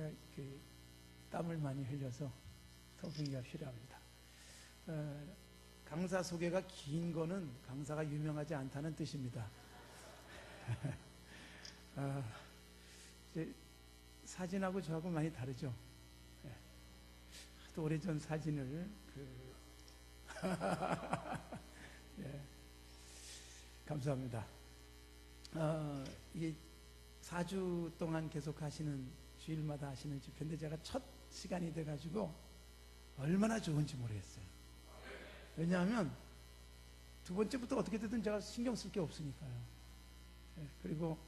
제가 땀을 많이 흘려서 통풍기가 필요합니다. 강사 소개가 긴 거는 강사가 유명하지 않다는 뜻입니다. 이제 사진하고 저하고 많이 다르죠. 하도 오래전 사진을 예, 감사합니다. 이게 4주 동안 계속 하시는, 주일마다 하시는 집회인데 제가 첫 시간이 돼가지고 얼마나 좋은지 모르겠어요. 왜냐하면 두 번째부터 어떻게 되든 제가 신경 쓸 게 없으니까요. 그리고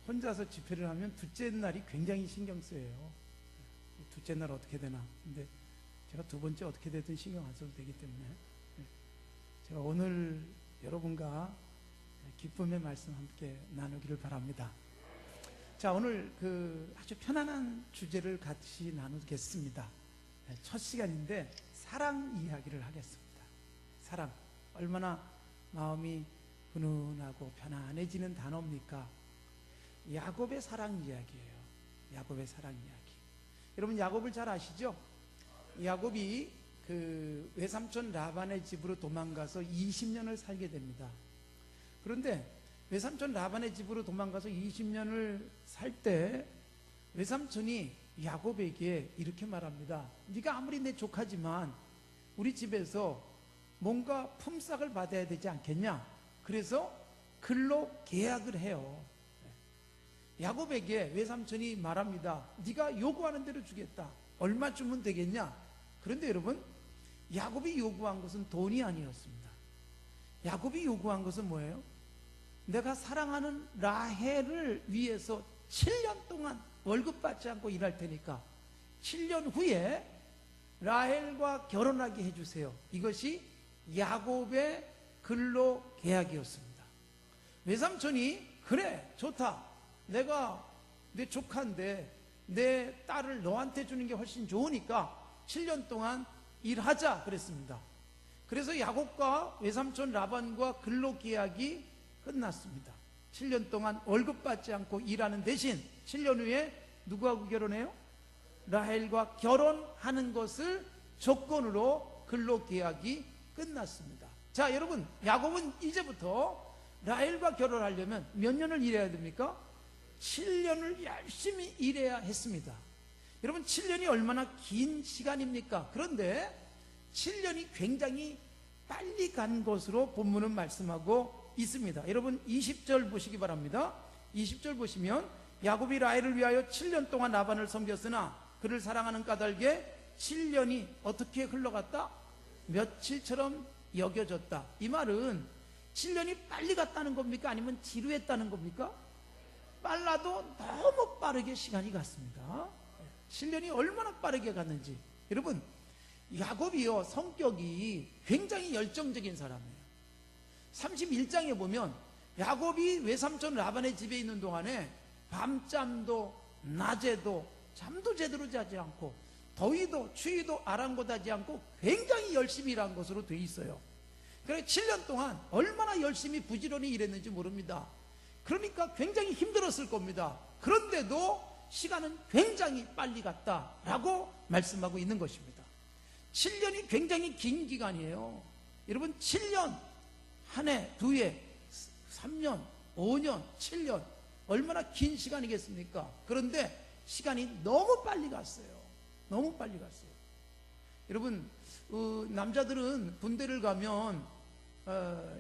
혼자서 집회를 하면 둘째 날이 굉장히 신경 쓰여요. 둘째 날 어떻게 되나. 근데 제가 두 번째 어떻게 되든 신경 안 써도 되기 때문에 제가 오늘 여러분과 기쁨의 말씀 함께 나누기를 바랍니다. 자, 오늘 아주 편안한 주제를 같이 나누겠습니다. 첫 시간인데 사랑 이야기를 하겠습니다. 사랑, 얼마나 마음이 훈훈하고 편안해지는 단어입니까? 야곱의 사랑 이야기예요. 야곱의 사랑 이야기. 여러분 야곱을 잘 아시죠? 야곱이 외삼촌 라반의 집으로 도망가서 20년을 살게 됩니다. 그런데 외삼촌 라반의 집으로 도망가서 20년을 살 때 외삼촌이 야곱에게 이렇게 말합니다. 네가 아무리 내 조카지만 우리 집에서 뭔가 품삯을 받아야 되지 않겠냐? 그래서 근로 계약을 해요. 야곱에게 외삼촌이 말합니다. 네가 요구하는 대로 주겠다. 얼마 주면 되겠냐? 그런데 여러분, 야곱이 요구한 것은 돈이 아니었습니다. 야곱이 요구한 것은 뭐예요? 내가 사랑하는 라헬을 위해서 7년 동안 월급 받지 않고 일할 테니까 7년 후에 라헬과 결혼하게 해주세요. 이것이 야곱의 근로 계약이었습니다. 외삼촌이 그래 좋다, 내가 내 조카인데 내 딸을 너한테 주는 게 훨씬 좋으니까 7년 동안 일하자 그랬습니다. 그래서 야곱과 외삼촌 라반과 근로 계약이 끝났습니다. 7년 동안 월급 받지 않고 일하는 대신 7년 후에 누구하고 결혼해요? 라헬과 결혼하는 것을 조건으로 근로 계약이 끝났습니다. 자, 여러분, 야곱은 이제부터 라헬과 결혼하려면 몇 년을 일해야 됩니까? 7년을 열심히 일해야 했습니다. 여러분, 7년이 얼마나 긴 시간입니까? 그런데 7년이 굉장히 빨리 간 것으로 본문은 말씀하고 있습니다. 여러분 20절 보시기 바랍니다. 20절 보시면 야곱이 라헬을 위하여 7년 동안 라반을 섬겼으나 그를 사랑하는 까닭에 7년이 어떻게 흘러갔다? 며칠처럼 여겨졌다. 이 말은 7년이 빨리 갔다는 겁니까? 아니면 지루했다는 겁니까? 빨라도 너무 빠르게 시간이 갔습니다. 7년이 얼마나 빠르게 갔는지. 여러분, 야곱이요, 성격이 굉장히 열정적인 사람이에요. 31장에 보면 야곱이 외삼촌 라반의 집에 있는 동안에 밤잠도 낮에도 잠도 제대로 자지 않고 더위도 추위도 아랑곳하지 않고 굉장히 열심히 일한 것으로 돼 있어요. 그래서 7년 동안 얼마나 열심히 부지런히 일했는지 모릅니다. 그러니까 굉장히 힘들었을 겁니다. 그런데도 시간은 굉장히 빨리 갔다라고 말씀하고 있는 것입니다. 7년이 굉장히 긴 기간이에요. 여러분, 7년, 한 해, 두 해, 3년, 5년, 7년, 얼마나 긴 시간이겠습니까? 그런데 시간이 너무 빨리 갔어요. 너무 빨리 갔어요. 여러분, 남자들은 군대를 가면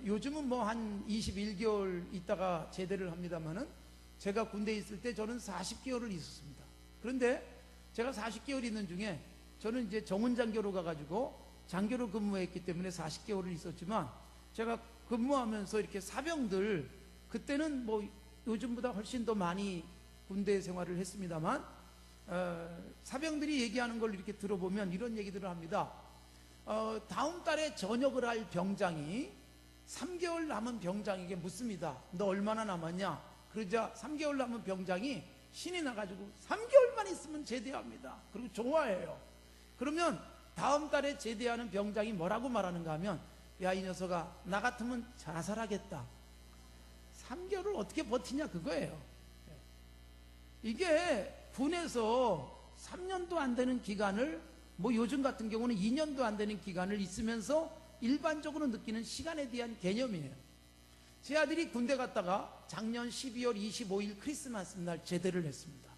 요즘은 뭐 한 21개월 있다가 제대를 합니다만은 제가 군대에 있을 때 저는 40개월을 있었습니다. 그런데 제가 40개월 있는 중에 저는 이제 정훈장교로 가가지고 장교로 근무했기 때문에 40개월을 있었지만 제가 근무하면서 이렇게 사병들, 그때는 뭐 요즘보다 훨씬 더 많이 군대 생활을 했습니다만 사병들이 얘기하는 걸 이렇게 들어보면 이런 얘기들을 합니다. 다음 달에 전역을 할 병장이 3개월 남은 병장에게 묻습니다. 너 얼마나 남았냐? 그러자 3개월 남은 병장이 신이 나가지고 3개월만 있으면 제대합니다. 그리고 좋아해요. 그러면 다음 달에 제대하는 병장이 뭐라고 말하는가 하면, 야, 이 녀석아, 나 같으면 자살하겠다. 3개월을 어떻게 버티냐 그거예요. 이게 군에서 3년도 안 되는 기간을, 뭐 요즘 같은 경우는 2년도 안 되는 기간을 있으면서 일반적으로 느끼는 시간에 대한 개념이에요. 제 아들이 군대 갔다가 작년 12월 25일 크리스마스 날 제대를 했습니다.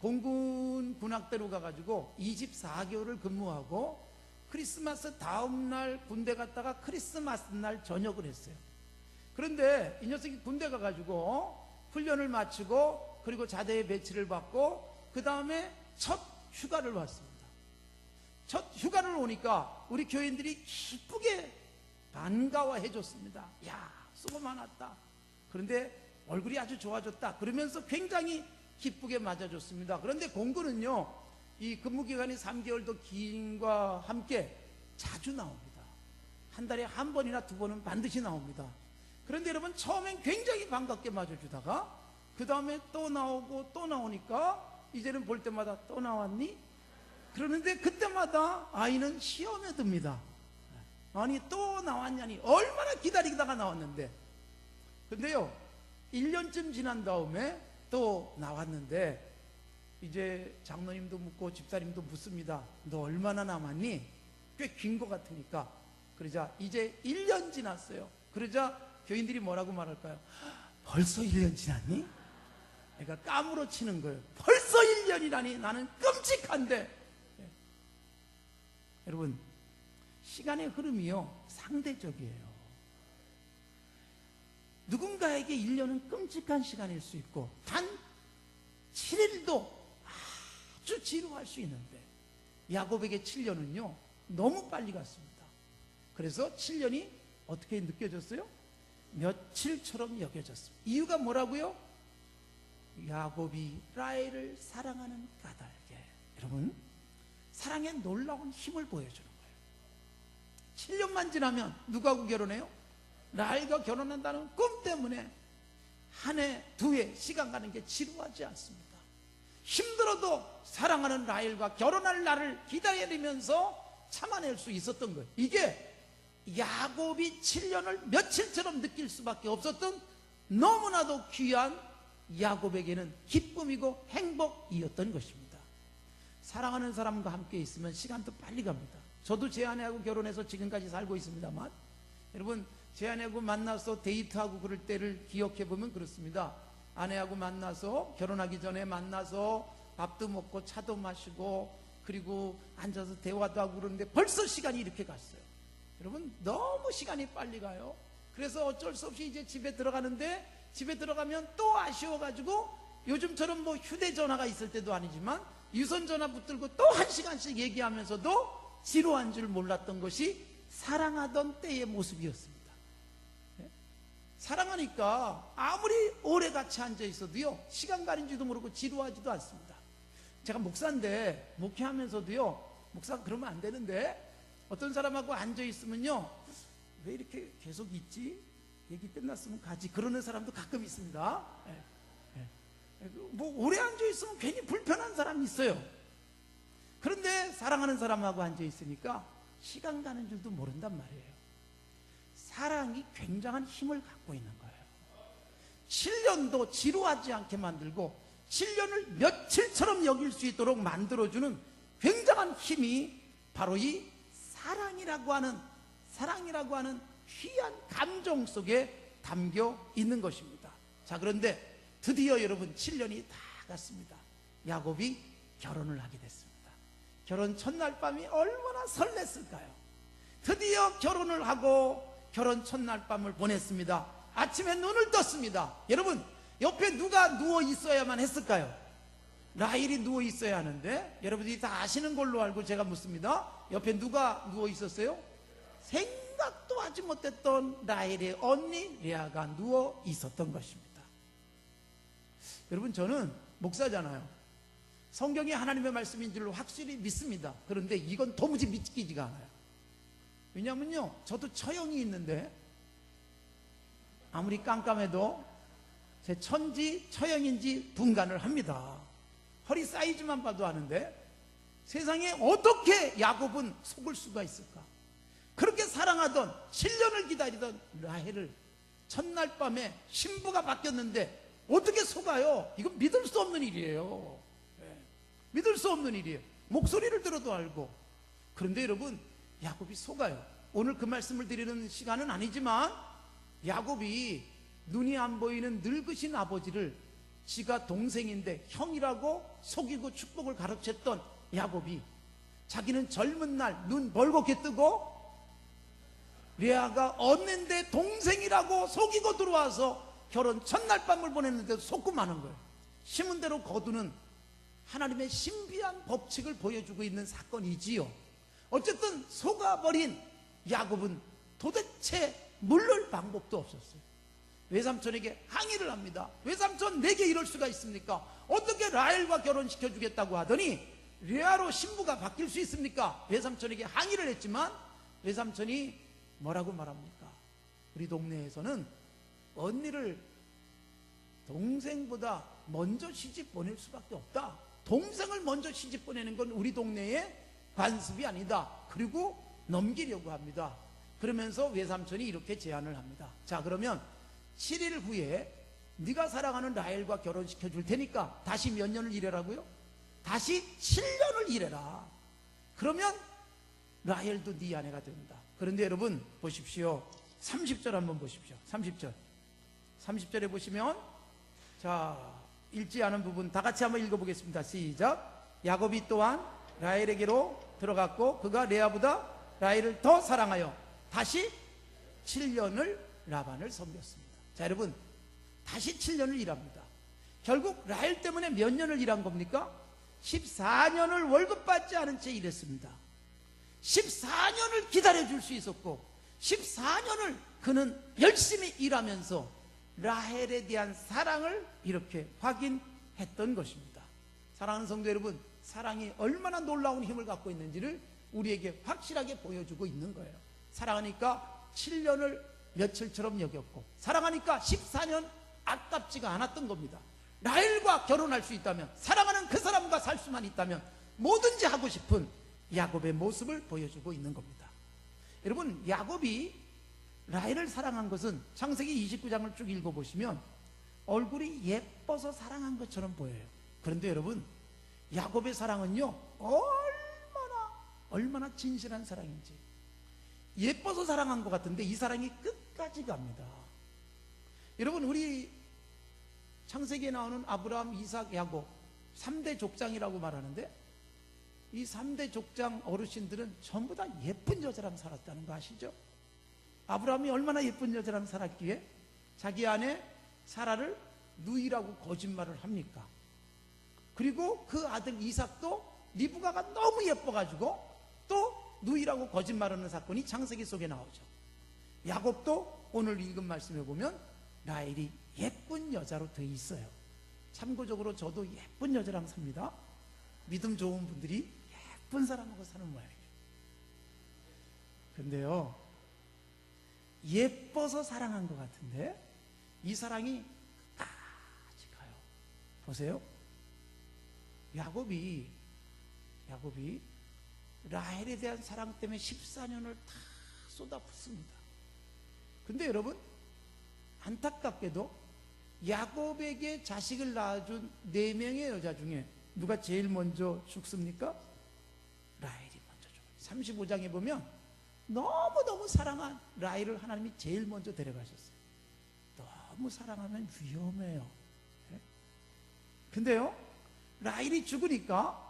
공군 군악대로 가가지고 24개월을 근무하고 크리스마스 다음날 군대 갔다가 크리스마스 날 전역을 했어요. 그런데 이 녀석이 군대 가가지고 훈련을 마치고 그리고 자대에 배치를 받고 그 다음에 첫 휴가를 왔습니다. 첫 휴가를 오니까 우리 교인들이 기쁘게 반가워해 줬습니다. 야, 수고 많았다. 그런데 얼굴이 아주 좋아졌다. 그러면서 굉장히 기쁘게 맞아줬습니다. 그런데 공군은요, 이 근무기간이 3개월도 긴과 함께 자주 나옵니다. 한 달에 한 번이나 두 번은 반드시 나옵니다. 그런데 여러분, 처음엔 굉장히 반갑게 맞아주다가 그 다음에 또 나오고 또 나오니까 이제는 볼 때마다 또 나왔니? 그러는데 그때마다 아이는 시험에 듭니다. 아니, 또 나왔냐니, 얼마나 기다리다가 나왔는데. 근데요, 1년쯤 지난 다음에 또 나왔는데 이제 장로님도 묻고 집사님도 묻습니다. 너 얼마나 남았니? 꽤 긴 것 같으니까. 그러자 이제 1년 지났어요. 그러자 교인들이 뭐라고 말할까요? 벌써 1년 지났니? 그러니까 까무러 치는 거예요. 벌써 1년이라니 나는 끔찍한데. 여러분, 시간의 흐름이요, 상대적이에요. 누군가에게 1년은 끔찍한 시간일 수 있고 단 7일도 아주 지루할 수 있는데 야곱에게 7년은요 너무 빨리 갔습니다. 그래서 7년이 어떻게 느껴졌어요? 며칠처럼 여겨졌습니다. 이유가 뭐라고요? 야곱이 라헬을 사랑하는 까닭에. 여러분, 사랑의 놀라운 힘을 보여주는 거예요. 7년만 지나면 누구하고 결혼해요? 라헬과 결혼한다는 꿈 때문에 한 해, 두 해 시간 가는 게 지루하지 않습니다. 힘들어도 사랑하는 라헬과 결혼할 날을 기다리면서 참아낼 수 있었던 거예요. 이게 야곱이 7년을 며칠처럼 느낄 수밖에 없었던 너무나도 귀한 야곱에게는 기쁨이고 행복이었던 것입니다. 사랑하는 사람과 함께 있으면 시간도 빨리 갑니다. 저도 제 아내하고 결혼해서 지금까지 살고 있습니다만, 여러분, 제 아내하고 만나서 데이트하고 그럴 때를 기억해 보면 그렇습니다. 아내하고 만나서, 결혼하기 전에 만나서 밥도 먹고 차도 마시고 그리고 앉아서 대화도 하고 그러는데 벌써 시간이 이렇게 갔어요. 여러분, 너무 시간이 빨리 가요. 그래서 어쩔 수 없이 이제 집에 들어가는데, 집에 들어가면 또 아쉬워가지고 요즘처럼 뭐 휴대전화가 있을 때도 아니지만 유선전화 붙들고 또 1시간씩 얘기하면서도 지루한 줄 몰랐던 것이 사랑하던 때의 모습이었습니다. 사랑하니까 아무리 오래 같이 앉아 있어도요, 시간 가는지도 모르고 지루하지도 않습니다. 제가 목사인데 목회하면서도요, 목사가 그러면 안 되는데 어떤 사람하고 앉아 있으면요, 왜 이렇게 계속 있지? 얘기 끝났으면 가지. 그러는 사람도 가끔 있습니다. 뭐 오래 앉아 있으면 괜히 불편한 사람이 있어요. 그런데 사랑하는 사람하고 앉아 있으니까 시간 가는 줄도 모른단 말이에요. 사랑이 굉장한 힘을 갖고 있는 거예요. 7년도 지루하지 않게 만들고 7년을 며칠처럼 여길 수 있도록 만들어주는 굉장한 힘이 바로 이 사랑이라고 하는 귀한 감정 속에 담겨 있는 것입니다. 자, 그런데 드디어 여러분 7년이 다 갔습니다. 야곱이 결혼을 하게 됐습니다. 결혼 첫날 밤이 얼마나 설렜을까요? 드디어 결혼을 하고 결혼 첫날 밤을 보냈습니다. 아침에 눈을 떴습니다. 여러분, 옆에 누가 누워 있어야만 했을까요? 라헬이 누워 있어야 하는데, 여러분들이 다 아시는 걸로 알고 제가 묻습니다. 옆에 누가 누워 있었어요? 생각도 하지 못했던 라헬의 언니 레아가 누워 있었던 것입니다. 여러분, 저는 목사잖아요. 성경이 하나님의 말씀인 줄로 확실히 믿습니다. 그런데 이건 도무지 믿기지가 않아요. 왜냐면요, 저도 처형이 있는데 아무리 깜깜해도 제 천지 처형인지 분간을 합니다. 허리 사이즈만 봐도 아는데 세상에 어떻게 야곱은 속을 수가 있을까? 그렇게 사랑하던 7년을 기다리던 라헬을 첫날 밤에 신부가 바뀌었는데 어떻게 속아요? 이건 믿을 수 없는 일이에요. 예. 믿을 수 없는 일이에요. 목소리를 들어도 알고. 그런데 여러분, 야곱이 속아요. 오늘 그 말씀을 드리는 시간은 아니지만 야곱이 눈이 안 보이는 늙으신 아버지를 지가 동생인데 형이라고 속이고 축복을 가르쳤던 야곱이 자기는 젊은 날 눈 벌겋게 뜨고 레아가 얻는데 동생이라고 속이고 들어와서 결혼 첫날 밤을 보냈는데도 속고 마는 거예요. 심은 대로 거두는 하나님의 신비한 법칙을 보여주고 있는 사건이지요. 어쨌든 속아버린 야곱은 도대체 물을 방법도 없었어요. 외삼촌에게 항의를 합니다. 외삼촌, 내게 이럴 수가 있습니까? 어떻게 라헬과 결혼시켜주겠다고 하더니 레아로 신부가 바뀔 수 있습니까? 외삼촌에게 항의를 했지만 외삼촌이 뭐라고 말합니까? 우리 동네에서는 언니를 동생보다 먼저 시집 보낼 수밖에 없다. 동생을 먼저 시집 보내는 건 우리 동네의 관습이 아니다. 그리고 넘기려고 합니다. 그러면서 외삼촌이 이렇게 제안을 합니다. 자, 그러면 7일 후에 네가 사랑하는 라헬과 결혼시켜 줄 테니까 다시 몇 년을 일하라고요? 다시 7년을 일해라. 그러면 라헬도 네 아내가 된다. 그런데 여러분 보십시오. 30절 한번 보십시오. 30절에 보시면, 자, 읽지 않은 부분 다 같이 한번 읽어보겠습니다. 시작. 야곱이 또한 라헬에게로 들어갔고 그가 레아보다 라헬을 더 사랑하여 다시 7년을 라반을 섬겼습니다. 자, 여러분, 다시 7년을 일합니다. 결국 라헬 때문에 몇 년을 일한 겁니까? 14년을 월급 받지 않은 채 일했습니다. 14년을 기다려줄 수 있었고 14년을 그는 열심히 일하면서 라헬에 대한 사랑을 이렇게 확인했던 것입니다. 사랑하는 성도 여러분, 사랑이 얼마나 놀라운 힘을 갖고 있는지를 우리에게 확실하게 보여주고 있는 거예요. 사랑하니까 7년을 며칠처럼 여겼고 사랑하니까 14년 아깝지가 않았던 겁니다. 라헬과 결혼할 수 있다면, 사랑하는 그 사람과 살 수만 있다면 뭐든지 하고 싶은 야곱의 모습을 보여주고 있는 겁니다. 여러분, 야곱이 라헬을 사랑한 것은 창세기 29장을 쭉 읽어보시면 얼굴이 예뻐서 사랑한 것처럼 보여요. 그런데 여러분, 야곱의 사랑은요 얼마나 진실한 사랑인지. 예뻐서 사랑한 것 같은데 이 사랑이 끝까지 갑니다. 여러분, 우리 창세기에 나오는 아브라함, 이삭, 야곱 3대 족장이라고 말하는데 이 3대 족장 어르신들은 전부 다 예쁜 여자랑 살았다는 거 아시죠? 아브라함이 얼마나 예쁜 여자랑 살았기에 자기 아내 사라를 누이라고 거짓말을 합니까? 그리고 그 아들 이삭도 리브가가 너무 예뻐가지고 또 누이라고 거짓말하는 사건이 창세기 속에 나오죠. 야곱도 오늘 읽은 말씀에 보면 라헬이 예쁜 여자로 되어 있어요. 참고적으로 저도 예쁜 여자랑 삽니다. 믿음 좋은 분들이 예쁜 사람하고 사는 모양이에요. 근데요, 예뻐서 사랑한 것 같은데 이 사랑이 끝까지 가요. 보세요. 야곱이 라헬에 대한 사랑 때문에 14년을 다 쏟아붓습니다. 근데 여러분, 안타깝게도 야곱에게 자식을 낳아준 4명의 여자 중에 누가 제일 먼저 죽습니까? 라헬이 먼저 죽어요. 35장에 보면 너무너무 사랑한 라헬을 하나님이 제일 먼저 데려가셨어요. 너무 사랑하면 위험해요. 근데요, 라헬이 죽으니까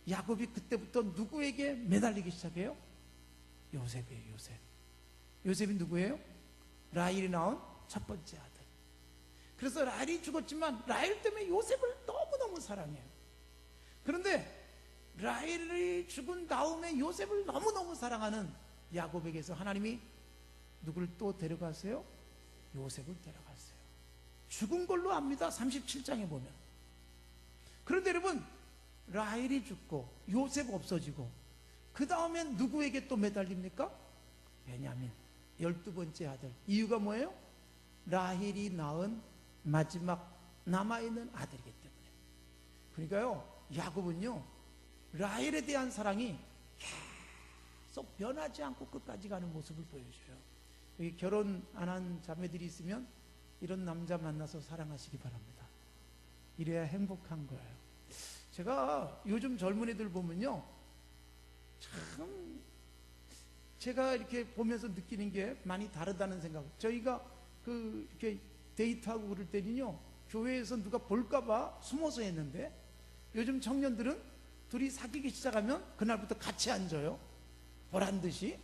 야곱이 그때부터 누구에게 매달리기 시작해요? 요셉이에요. 요셉이 누구예요? 라헬이 낳은 첫 번째 아들. 그래서 라헬이 죽었지만 라헬 때문에 요셉을 너무너무 사랑해요. 그런데 라헬이 죽은 다음에 요셉을 너무너무 사랑하는 야곱에게서 하나님이 누구를 또 데려가세요? 요셉을 데려갔어요. 죽은 걸로 압니다. 37장에 보면. 그런데 여러분, 라헬이 죽고 요셉 없어지고 그 다음엔 누구에게 또 매달립니까? 베냐민, 12번째 아들. 이유가 뭐예요? 라헬이 낳은 마지막 남아있는 아들이기 때문에. 그러니까요, 야곱은요 라헬에 대한 사랑이 계속 변하지 않고 끝까지 가는 모습을 보여줘요. 여기 결혼 안 한 자매들이 있으면 이런 남자 만나서 사랑하시기 바랍니다. 이래야 행복한 거예요. 제가 요즘 젊은이들 보면요, 참 제가 이렇게 보면서 느끼는 게 많이 다르다는 생각. 저희가 이렇게 데이트하고 그럴 때는요, 교회에서 누가 볼까봐 숨어서 했는데, 요즘 청년들은 둘이 사귀기 시작하면 그날부터 같이 앉아요. 보란 듯이.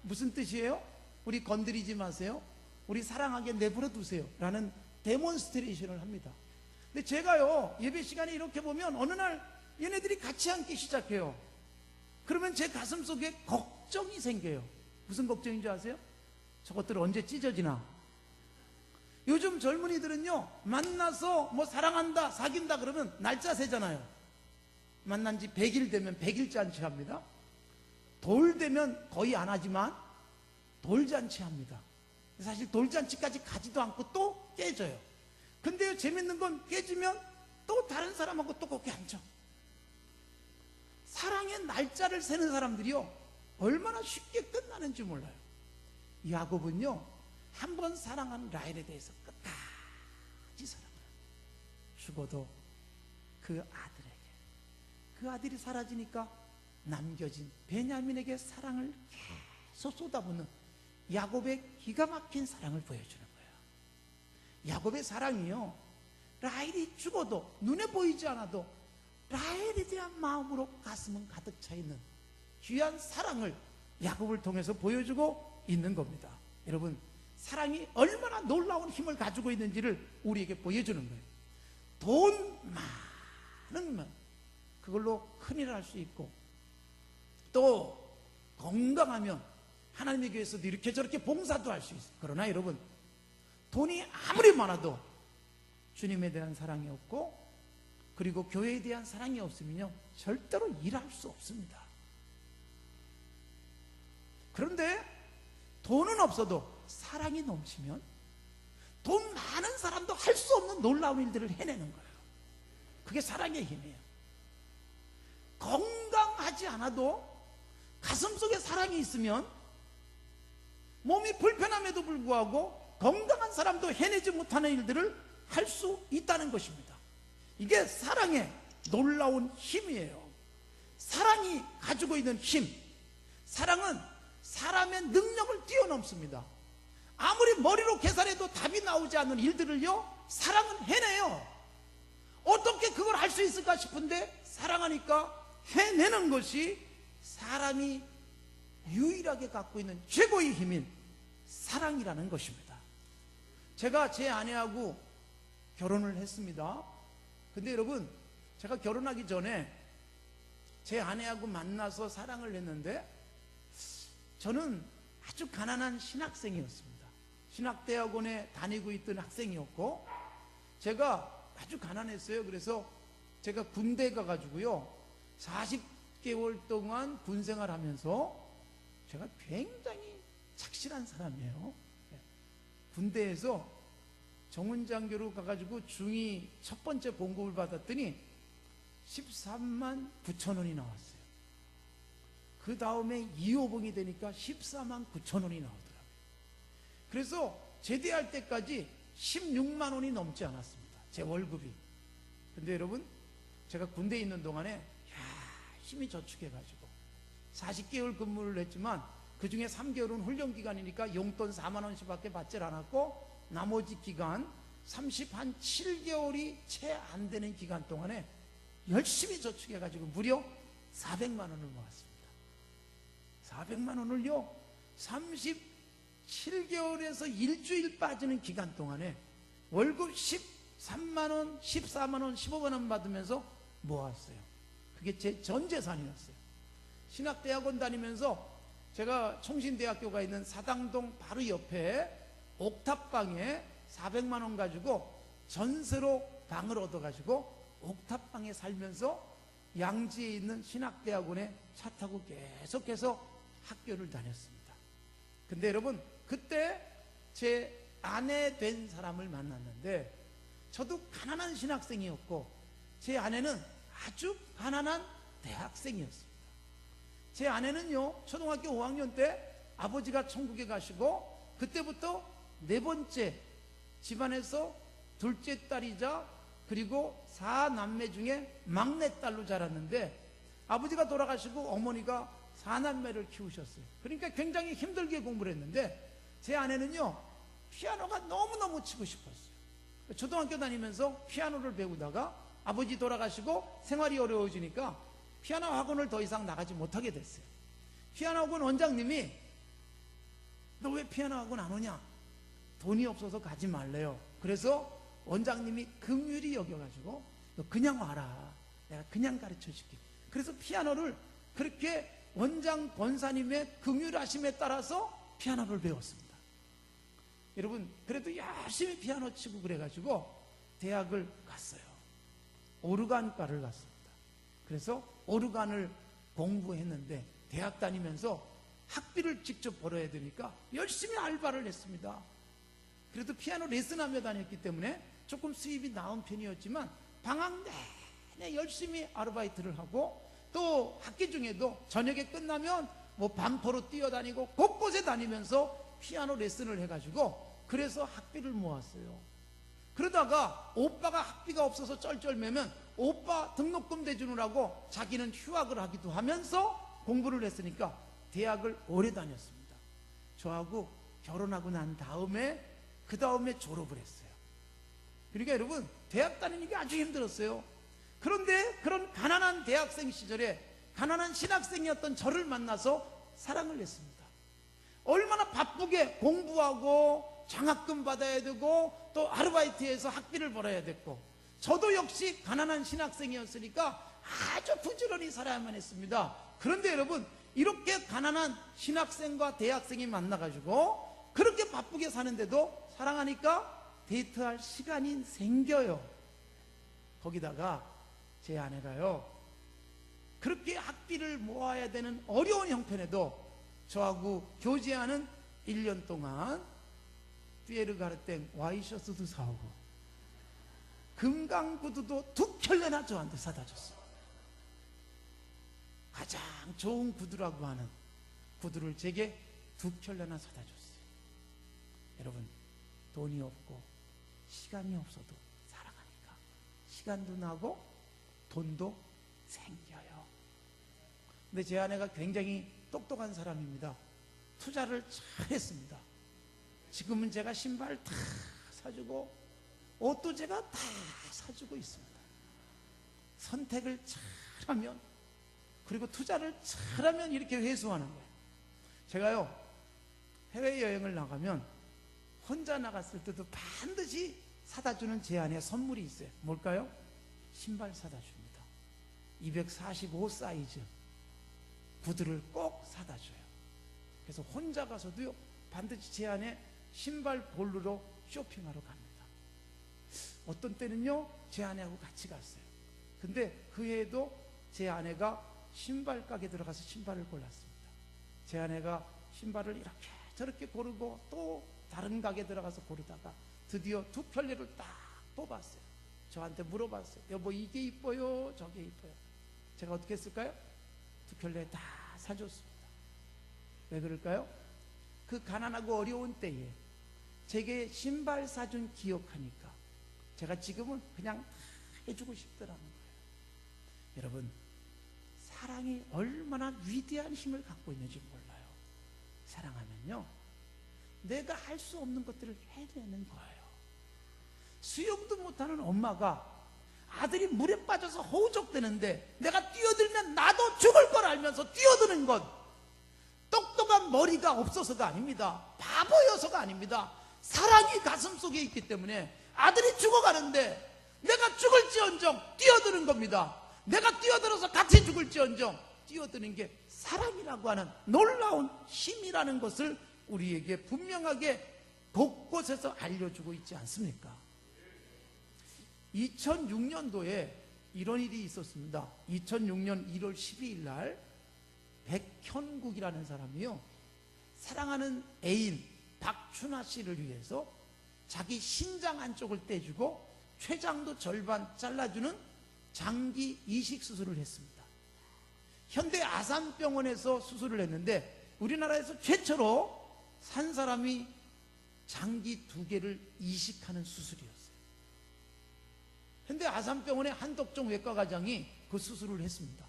무슨 뜻이에요? 우리 건드리지 마세요. 우리 사랑하게 내버려 두세요. 라는 데몬스트레이션을 합니다. 근데 제가요, 예배 시간에 이렇게 보면 어느 날 얘네들이 같이 앉기 시작해요. 그러면 제 가슴 속에 걱정이 생겨요. 무슨 걱정인 줄 아세요? 저것들 언제 찢어지나? 요즘 젊은이들은요, 만나서 뭐 사랑한다, 사귄다 그러면 날짜 세잖아요. 만난 지 100일 되면 100일 잔치 합니다. 돌 되면 거의 안 하지만 돌잔치 합니다. 사실 돌잔치까지 가지도 않고 또 깨져요. 근데요, 재밌는 건 깨지면 또 다른 사람하고 또 거기 앉아. 사랑의 날짜를 세는 사람들이요, 얼마나 쉽게 끝나는지 몰라요. 야곱은요, 한 번 사랑한 라헬에 대해서 끝까지 사랑해요. 죽어도 그 아들에게. 그 아들이 사라지니까 남겨진 베냐민에게 사랑을 계속 쏟아붓는 야곱의 기가 막힌 사랑을 보여주는 거예요. 야곱의 사랑이요, 라헬이 죽어도 눈에 보이지 않아도 라헬에 대한 마음으로 가슴은 가득 차 있는 귀한 사랑을 야곱을 통해서 보여주고 있는 겁니다. 여러분, 사랑이 얼마나 놀라운 힘을 가지고 있는지를 우리에게 보여주는 거예요. 돈 많으면 그걸로 큰일을 할 수 있고, 또 건강하면 하나님의 교회에서도 이렇게 저렇게 봉사도 할 수 있어요. 그러나 여러분, 돈이 아무리 많아도 주님에 대한 사랑이 없고, 그리고 교회에 대한 사랑이 없으면요, 절대로 일할 수 없습니다. 그런데 돈은 없어도 사랑이 넘치면 돈 많은 사람도 할 수 없는 놀라운 일들을 해내는 거예요. 그게 사랑의 힘이에요. 건강하지 않아도 가슴속에 사랑이 있으면 몸이 불편함에도 불구하고 건강한 사람도 해내지 못하는 일들을 할 수 있다는 것입니다. 이게 사랑의 놀라운 힘이에요. 사랑이 가지고 있는 힘. 사랑은 사람의 능력을 뛰어넘습니다. 아무리 머리로 계산해도 답이 나오지 않는 일들을요, 사랑은 해내요. 어떻게 그걸 할 수 있을까 싶은데 사랑하니까 해내는 것이 사람이 유일하게 갖고 있는 최고의 힘인 사랑이라는 것입니다. 제가 제 아내하고 결혼을 했습니다. 근데 여러분, 제가 결혼하기 전에 제 아내하고 만나서 사랑을 했는데, 저는 아주 가난한 신학생이었습니다. 신학대학원에 다니고 있던 학생이었고, 제가 아주 가난했어요. 그래서 제가 군대에 가가지고요, 40개월 동안 군생활 하면서 제가 굉장히 착실한 사람이에요. 군대에서 정훈장교로 가가지고 중2 첫 번째 봉급을 받았더니 13만 9천 원이 나왔어요. 그 다음에 2호봉이 되니까 14만 9천 원이 나오더라고요. 그래서 제대할 때까지 16만 원이 넘지 않았습니다, 제 월급이. 근데 여러분, 제가 군대에 있는 동안에 열심히 저축해가지고 40개월 근무를 했지만 그 중에 3개월은 훈련기간이니까 용돈 4만 원씩 밖에 받질 않았고, 나머지 기간 37개월이 채 안 되는 기간 동안에 열심히 저축해가지고 무려 400만 원을 모았습니다. 400만 원을요, 37개월에서 일주일 빠지는 기간 동안에 월급 13만 원, 14만 원, 15만 원 받으면서 모았어요. 그게 제 전 재산이었어요. 신학대학원 다니면서 제가 총신대학교가 있는 사당동 바로 옆에 옥탑방에 400만 원 가지고 전세로 방을 얻어가지고 옥탑방에 살면서 양지에 있는 신학대학원에 차 타고 계속해서 학교를 다녔습니다. 근데 여러분, 그때 제 아내 된 사람을 만났는데, 저도 가난한 신학생이었고 제 아내는 아주 가난한 대학생이었습니다. 제 아내는요, 초등학교 5학년 때 아버지가 천국에 가시고 그때부터 4번째 집안에서 둘째 딸이자 그리고 4남매 중에 막내딸로 자랐는데 아버지가 돌아가시고 어머니가 4남매를 키우셨어요. 그러니까 굉장히 힘들게 공부를 했는데 제 아내는요 피아노가 너무너무 치고 싶었어요. 초등학교 다니면서 피아노를 배우다가 아버지 돌아가시고 생활이 어려워지니까 피아노 학원을 더 이상 나가지 못하게 됐어요. 피아노 학원 원장님이 너 왜 피아노 학원 안 오냐? 돈이 없어서 가지 말래요. 그래서 원장님이 긍휼히 여겨가지고 너 그냥 와라. 내가 그냥 가르쳐 줄게. 그래서 피아노를 그렇게 원장 권사님의 긍휼하심에 따라서 피아노를 배웠습니다. 여러분 그래도 열심히 피아노 치고 그래가지고 대학을 갔어요. 오르간과를 갔습니다. 그래서 오르간을 공부했는데 대학 다니면서 학비를 직접 벌어야 되니까 열심히 알바를 했습니다. 그래도 피아노 레슨하며 다녔기 때문에 조금 수입이 나은 편이었지만 방학 내내 열심히 아르바이트를 하고 또 학기 중에도 저녁에 끝나면 뭐 반포로 뛰어다니고 곳곳에 다니면서 피아노 레슨을 해가지고 그래서 학비를 모았어요. 그러다가 오빠가 학비가 없어서 쩔쩔매면 오빠 등록금 대주느라고 자기는 휴학을 하기도 하면서 공부를 했으니까 대학을 오래 다녔습니다. 저하고 결혼하고 난 다음에 그 다음에 졸업을 했어요. 그러니까 여러분 대학 다니는 게 아주 힘들었어요. 그런데 그런 가난한 대학생 시절에 가난한 신학생이었던 저를 만나서 사랑을 했습니다. 얼마나 바쁘게 공부하고 장학금 받아야 되고 또 아르바이트해서 학비를 벌어야 됐고 저도 역시 가난한 신학생이었으니까 아주 부지런히 살아야만 했습니다. 그런데 여러분 이렇게 가난한 신학생과 대학생이 만나가지고 그렇게 바쁘게 사는데도 사랑하니까 데이트할 시간이 생겨요. 거기다가 제 아내가요 그렇게 학비를 모아야 되는 어려운 형편에도 저하고 교제하는 1년 동안 피에르 가르땡 와이셔츠도 사오고 금강구두도 2켤레나 저한테 사다 줬어요. 가장 좋은 구두라고 하는 구두를 제게 2켤레나 사다 줬어요. 여러분 돈이 없고 시간이 없어도 사랑하니까 시간도 나고 돈도 생겨요. 근데 제 아내가 굉장히 똑똑한 사람입니다. 투자를 잘했습니다. 지금은 제가 신발 다 사주고 옷도 제가 다 사주고 있습니다. 선택을 잘하면 그리고 투자를 잘하면 이렇게 회수하는 거예요. 제가요 해외여행을 나가면 혼자 나갔을 때도 반드시 사다 주는 제 아내의 선물이 있어요. 뭘까요? 신발 사다 줍니다. 245 사이즈 구두를 꼭 사다 줘요. 그래서 혼자 가서도요 반드시 제 아내 신발 볼루로 쇼핑하러 갑니다. 어떤 때는요 제 아내하고 같이 갔어요. 근데 그 해에도 제 아내가 신발 가게 들어가서 신발을 골랐습니다. 제 아내가 신발을 이렇게 저렇게 고르고 또 다른 가게 들어가서 고르다가 드디어 2켤레를 딱 뽑았어요. 저한테 물어봤어요. 여보 이게 이뻐요 저게 이뻐요. 제가 어떻게 했을까요? 2켤레 다 사줬습니다. 왜 그럴까요? 그 가난하고 어려운 때에 제게 신발 사준 기억하니까 제가 지금은 그냥 해주고 싶더라는 거예요. 여러분 사랑이 얼마나 위대한 힘을 갖고 있는지 몰라요. 사랑하면요 내가 할 수 없는 것들을 해내는 거예요. 수영도 못하는 엄마가 아들이 물에 빠져서 허우적대는데 내가 뛰어들면 나도 죽을 걸 알면서 뛰어드는 것 똑똑한 머리가 없어서가 아닙니다. 바보여서가 아닙니다. 사랑이 가슴속에 있기 때문에 아들이 죽어가는데 내가 죽을지언정 뛰어드는 겁니다. 내가 뛰어들어서 같이 죽을지언정 뛰어드는 게 사랑이라고 하는 놀라운 힘이라는 것을 우리에게 분명하게 곳곳에서 알려주고 있지 않습니까? 2006년도에 이런 일이 있었습니다. 2006년 1월 12일 날 백현국이라는 사람이요 사랑하는 애인 박춘하 씨를 위해서 자기 신장 한쪽을 떼주고 췌장도 절반 잘라주는 장기 이식 수술을 했습니다. 현대 아산병원에서 수술을 했는데 우리나라에서 최초로 산 사람이 장기 2개를 이식하는 수술이었어요. 근데 아산병원의 한덕종 외과과장이 그 수술을 했습니다.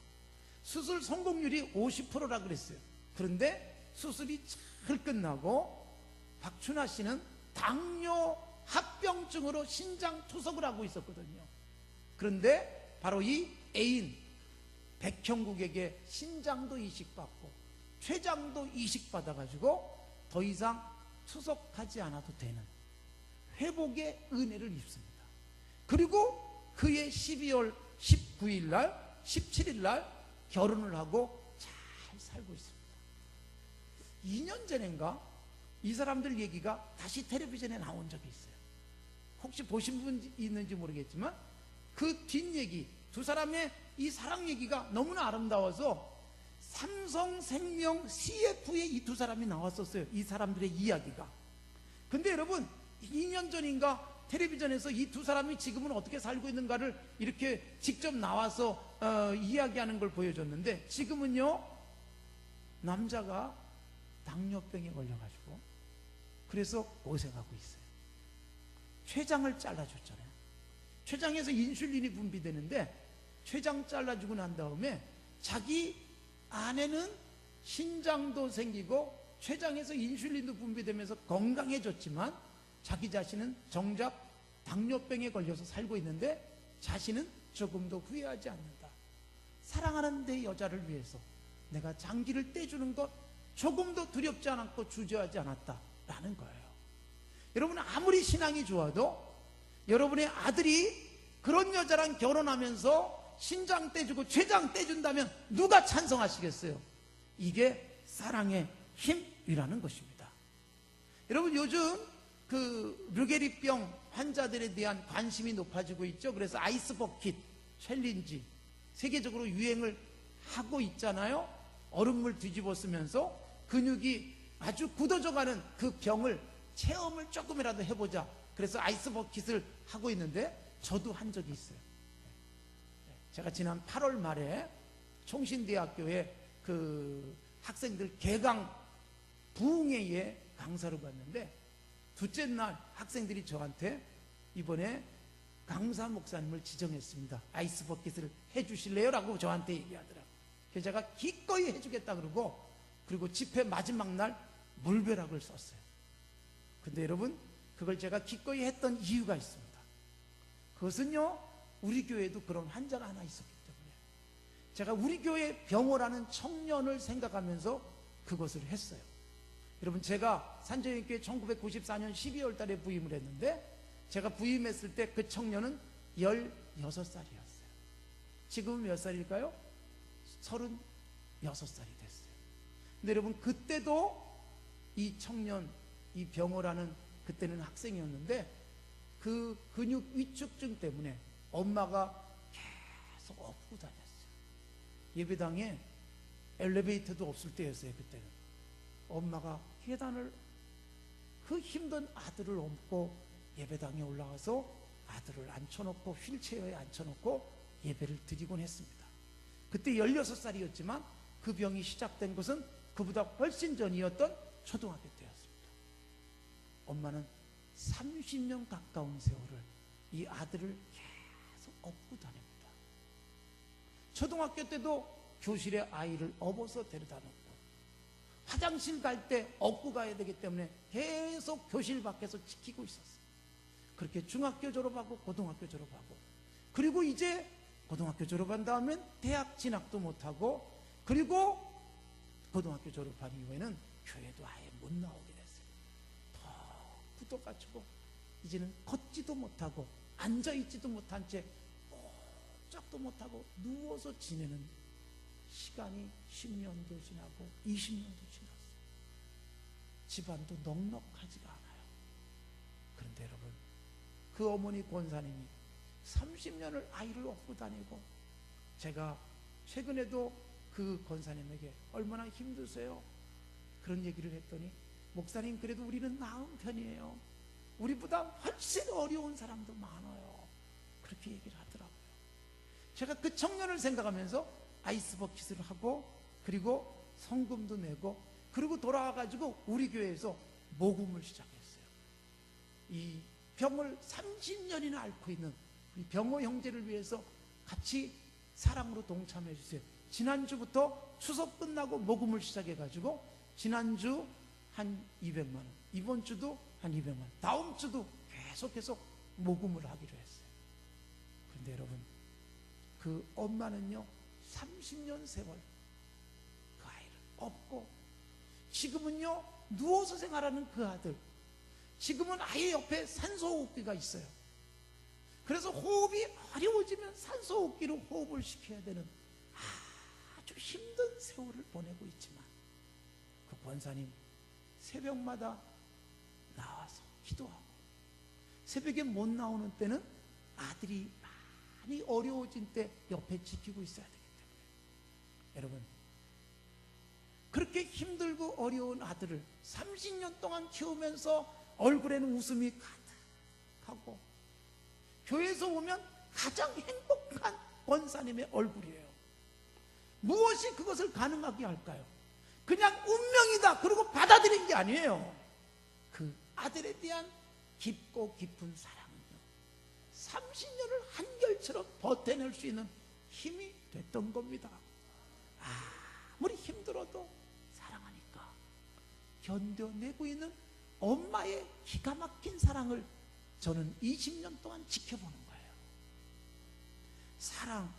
수술 성공률이 50%라 그랬어요. 그런데 수술이 잘 끝나고 박춘하 씨는 당뇨 합병증으로 신장 투석을 하고 있었거든요. 그런데 바로 이 애인 백형국에게 신장도 이식받고 췌장도 이식받아가지고 더 이상 투석하지 않아도 되는 회복의 은혜를 입습니다. 그리고 그해 12월 19일 날 17일 날 결혼을 하고 잘 살고 있습니다. 2년 전인가 이 사람들 얘기가 다시 텔레비전에 나온 적이 있어요. 혹시 보신 분 있는지 모르겠지만 그 뒷얘기, 두 사람의 이 사랑 얘기가 너무나 아름다워서 삼성생명 CF에 이 두 사람이 나왔었어요. 이 사람들의 이야기가. 근데 여러분 2년 전인가 텔레비전에서 이 두 사람이 지금은 어떻게 살고 있는가를 이렇게 직접 나와서 이야기하는 걸 보여줬는데, 지금은요 남자가 당뇨병에 걸려가지고 그래서 고생하고 있어요. 췌장을 잘라줬잖아요. 췌장에서 인슐린이 분비되는데 췌장 잘라주고 난 다음에 자기 아내는 신장도 생기고 췌장에서 인슐린도 분비되면서 건강해졌지만 자기 자신은 정작 당뇨병에 걸려서 살고 있는데 자신은 조금도 후회하지 않는다. 사랑하는 내 여자를 위해서 내가 장기를 떼주는 것 조금도 두렵지 않았고 주저하지 않았다라는 거예요. 여러분 아무리 신앙이 좋아도 여러분의 아들이 그런 여자랑 결혼하면서 신장 떼주고 췌장 떼준다면 누가 찬성하시겠어요? 이게 사랑의 힘이라는 것입니다. 여러분 요즘 그 르게리병 환자들에 대한 관심이 높아지고 있죠. 그래서 아이스 버킷 챌린지 세계적으로 유행을 하고 있잖아요. 얼음물 뒤집어 쓰면서 근육이 아주 굳어져가는 그 병을 체험을 조금이라도 해보자. 그래서 아이스 버킷을 하고 있는데 저도 한 적이 있어요. 제가 지난 8월 말에 총신대학교에 그 학생들 개강 부흥회에 강사로 갔는데 둘째 날 학생들이 저한테 이번에 강사 목사님을 지정했습니다. 아이스 버킷을 해주실래요? 라고 저한테 얘기하더라고요. 그래서 제가 기꺼이 해주겠다 그러고, 그리고 집회 마지막 날 물벼락을 썼어요. 근데 여러분 그걸 제가 기꺼이 했던 이유가 있습니다. 그것은요 우리 교회에도 그런 환자가 하나 있었기 때문에 제가 우리 교회 병호라는 청년을 생각하면서 그것을 했어요. 여러분 제가 산정인교회 1994년 12월 달에 부임을 했는데 제가 부임했을 때 그 청년은 16살이었어요. 지금은 몇 살일까요? 36살이 됐어요. 근데 여러분 그때도 이 청년, 이 병호라는 그때는 학생이었는데 그 근육 위축증 때문에 엄마가 계속 업고 다녔어요. 예배당에 엘리베이터도 없을 때였어요. 그때는 엄마가 계단을 그 힘든 아들을 업고 예배당에 올라가서 아들을 앉혀놓고 휠체어에 앉혀놓고 예배를 드리곤 했습니다. 그때 16살이었지만 그 병이 시작된 것은 그보다 훨씬 전이었던 초등학교 때였습니다. 엄마는 30년 가까운 세월을 이 아들을 계속 업고 다닙니다. 초등학교 때도 교실에 아이를 업어서 데려다 놓고 화장실 갈 때 업고 가야 되기 때문에 계속 교실 밖에서 지키고 있었어요. 그렇게 중학교 졸업하고 고등학교 졸업하고, 그리고 이제 고등학교 졸업한 다음엔 대학 진학도 못하고, 그리고 고등학교 졸업한 이후에는 교회도 아예 못 나오게 됐어요. 더 부도까지고 이제는 걷지도 못하고 앉아있지도 못한 채 꼼짝도 못하고 누워서 지내는 시간이 10년도 지나고 20년도 지났어요. 집안도 넉넉하지가 않아요. 그런데 여러분 그 어머니 권사님이 30년을 아이를 업고 다니고, 제가 최근에도 그 권사님에게 얼마나 힘드세요? 그런 얘기를 했더니 목사님 그래도 우리는 나은 편이에요. 우리보다 훨씬 어려운 사람도 많아요. 그렇게 얘기를 하더라고요. 제가 그 청년을 생각하면서 아이스 버킷을 하고, 그리고 성금도 내고, 그리고 돌아와가지고 우리 교회에서 모금을 시작했어요. 이 병을 30년이나 앓고 있는 우리 병호 형제를 위해서 같이 사랑으로 동참해 주세요. 지난주부터 추석 끝나고 모금을 시작해가지고 지난주 한 200만 원, 이번 주도 한 200만 원, 다음 주도 계속해서 모금을 하기로 했어요. 그런데 여러분, 그 엄마는요 30년 세월 그 아이를 업고 지금은요 누워서 생활하는 그 아들, 지금은 아이 옆에 산소호흡기가 있어요. 그래서 호흡이 어려워지면 산소호흡기로 호흡을 시켜야 되는 아주 힘든 세월을 보내고 있지만 그 권사님 새벽마다 나와서 기도하고 새벽에 못 나오는 때는 아들이 많이 어려워진 때 옆에 지키고 있어야 되기 때문에 여러분, 그렇게 힘들고 어려운 아들을 30년 동안 키우면서 얼굴에는 웃음이 가득하고 교회에서 오면 가장 행복한 권사님의 얼굴이에요. 무엇이 그것을 가능하게 할까요? 그냥 운명이다 그러고 받아들인 게 아니에요. 그 아들에 대한 깊고 깊은 사랑은요 30년을 한결처럼 버텨낼 수 있는 힘이 됐던 겁니다. 아무리 힘들어도 사랑하니까 견뎌내고 있는 엄마의 기가 막힌 사랑을 저는 20년 동안 지켜보는 거예요. 사랑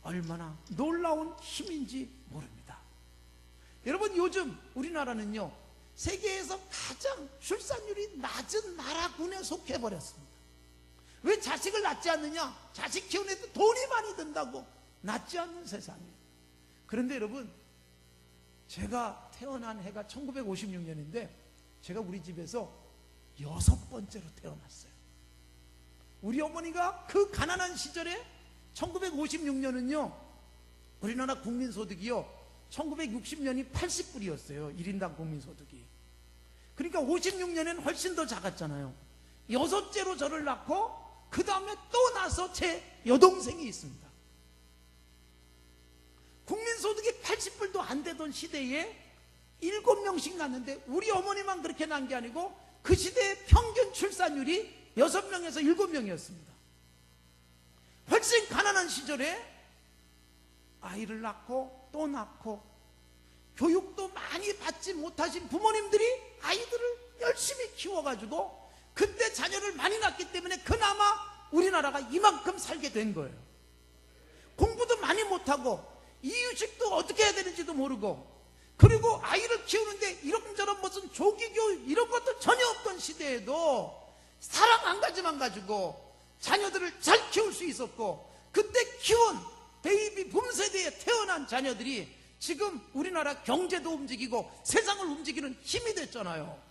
얼마나 놀라운 힘인지 모릅니다. 여러분, 요즘 우리나라는요 세계에서 가장 출산율이 낮은 나라군에 속해버렸습니다. 왜 자식을 낳지 않느냐? 자식 키우는데 돈이 많이 든다고 낳지 않는 세상이에요. 그런데 여러분, 제가 태어난 해가 1956년인데 제가 우리 집에서 6번째로 태어났어요. 우리 어머니가 그 가난한 시절에 1956년은요 우리나라 국민소득이요 1960년이 80불이었어요 1인당 국민소득이. 그러니까 56년에는 훨씬 더 작았잖아요. 6째로 저를 낳고 그 다음에 또 나서 제 여동생이 있습니다. 국민소득이 80불도 안 되던 시대에 7명씩 낳는데 우리 어머니만 그렇게 낳은 게 아니고 그 시대의 평균 출산율이 6명에서 7명이었습니다. 훨씬 가난한 시절에 아이를 낳고 또 낳고 교육도 많이 받지 못하신 부모님들이 아이들을 열심히 키워가지고 그때 자녀를 많이 낳기 때문에 그나마 우리나라가 이만큼 살게 된 거예요. 공부도 많이 못하고 이유식도 어떻게 해야 되는지도 모르고, 그리고 아이를 키우는데 이런저런 무슨 조기교육 이런 것도 전혀 없던 시대에도 사랑 한 가지만 가지고 자녀들을 잘 키울 수 있었고, 그때 키운 베이비 붐 세대에 태어난 자녀들이 지금 우리나라 경제도 움직이고 세상을 움직이는 힘이 됐잖아요.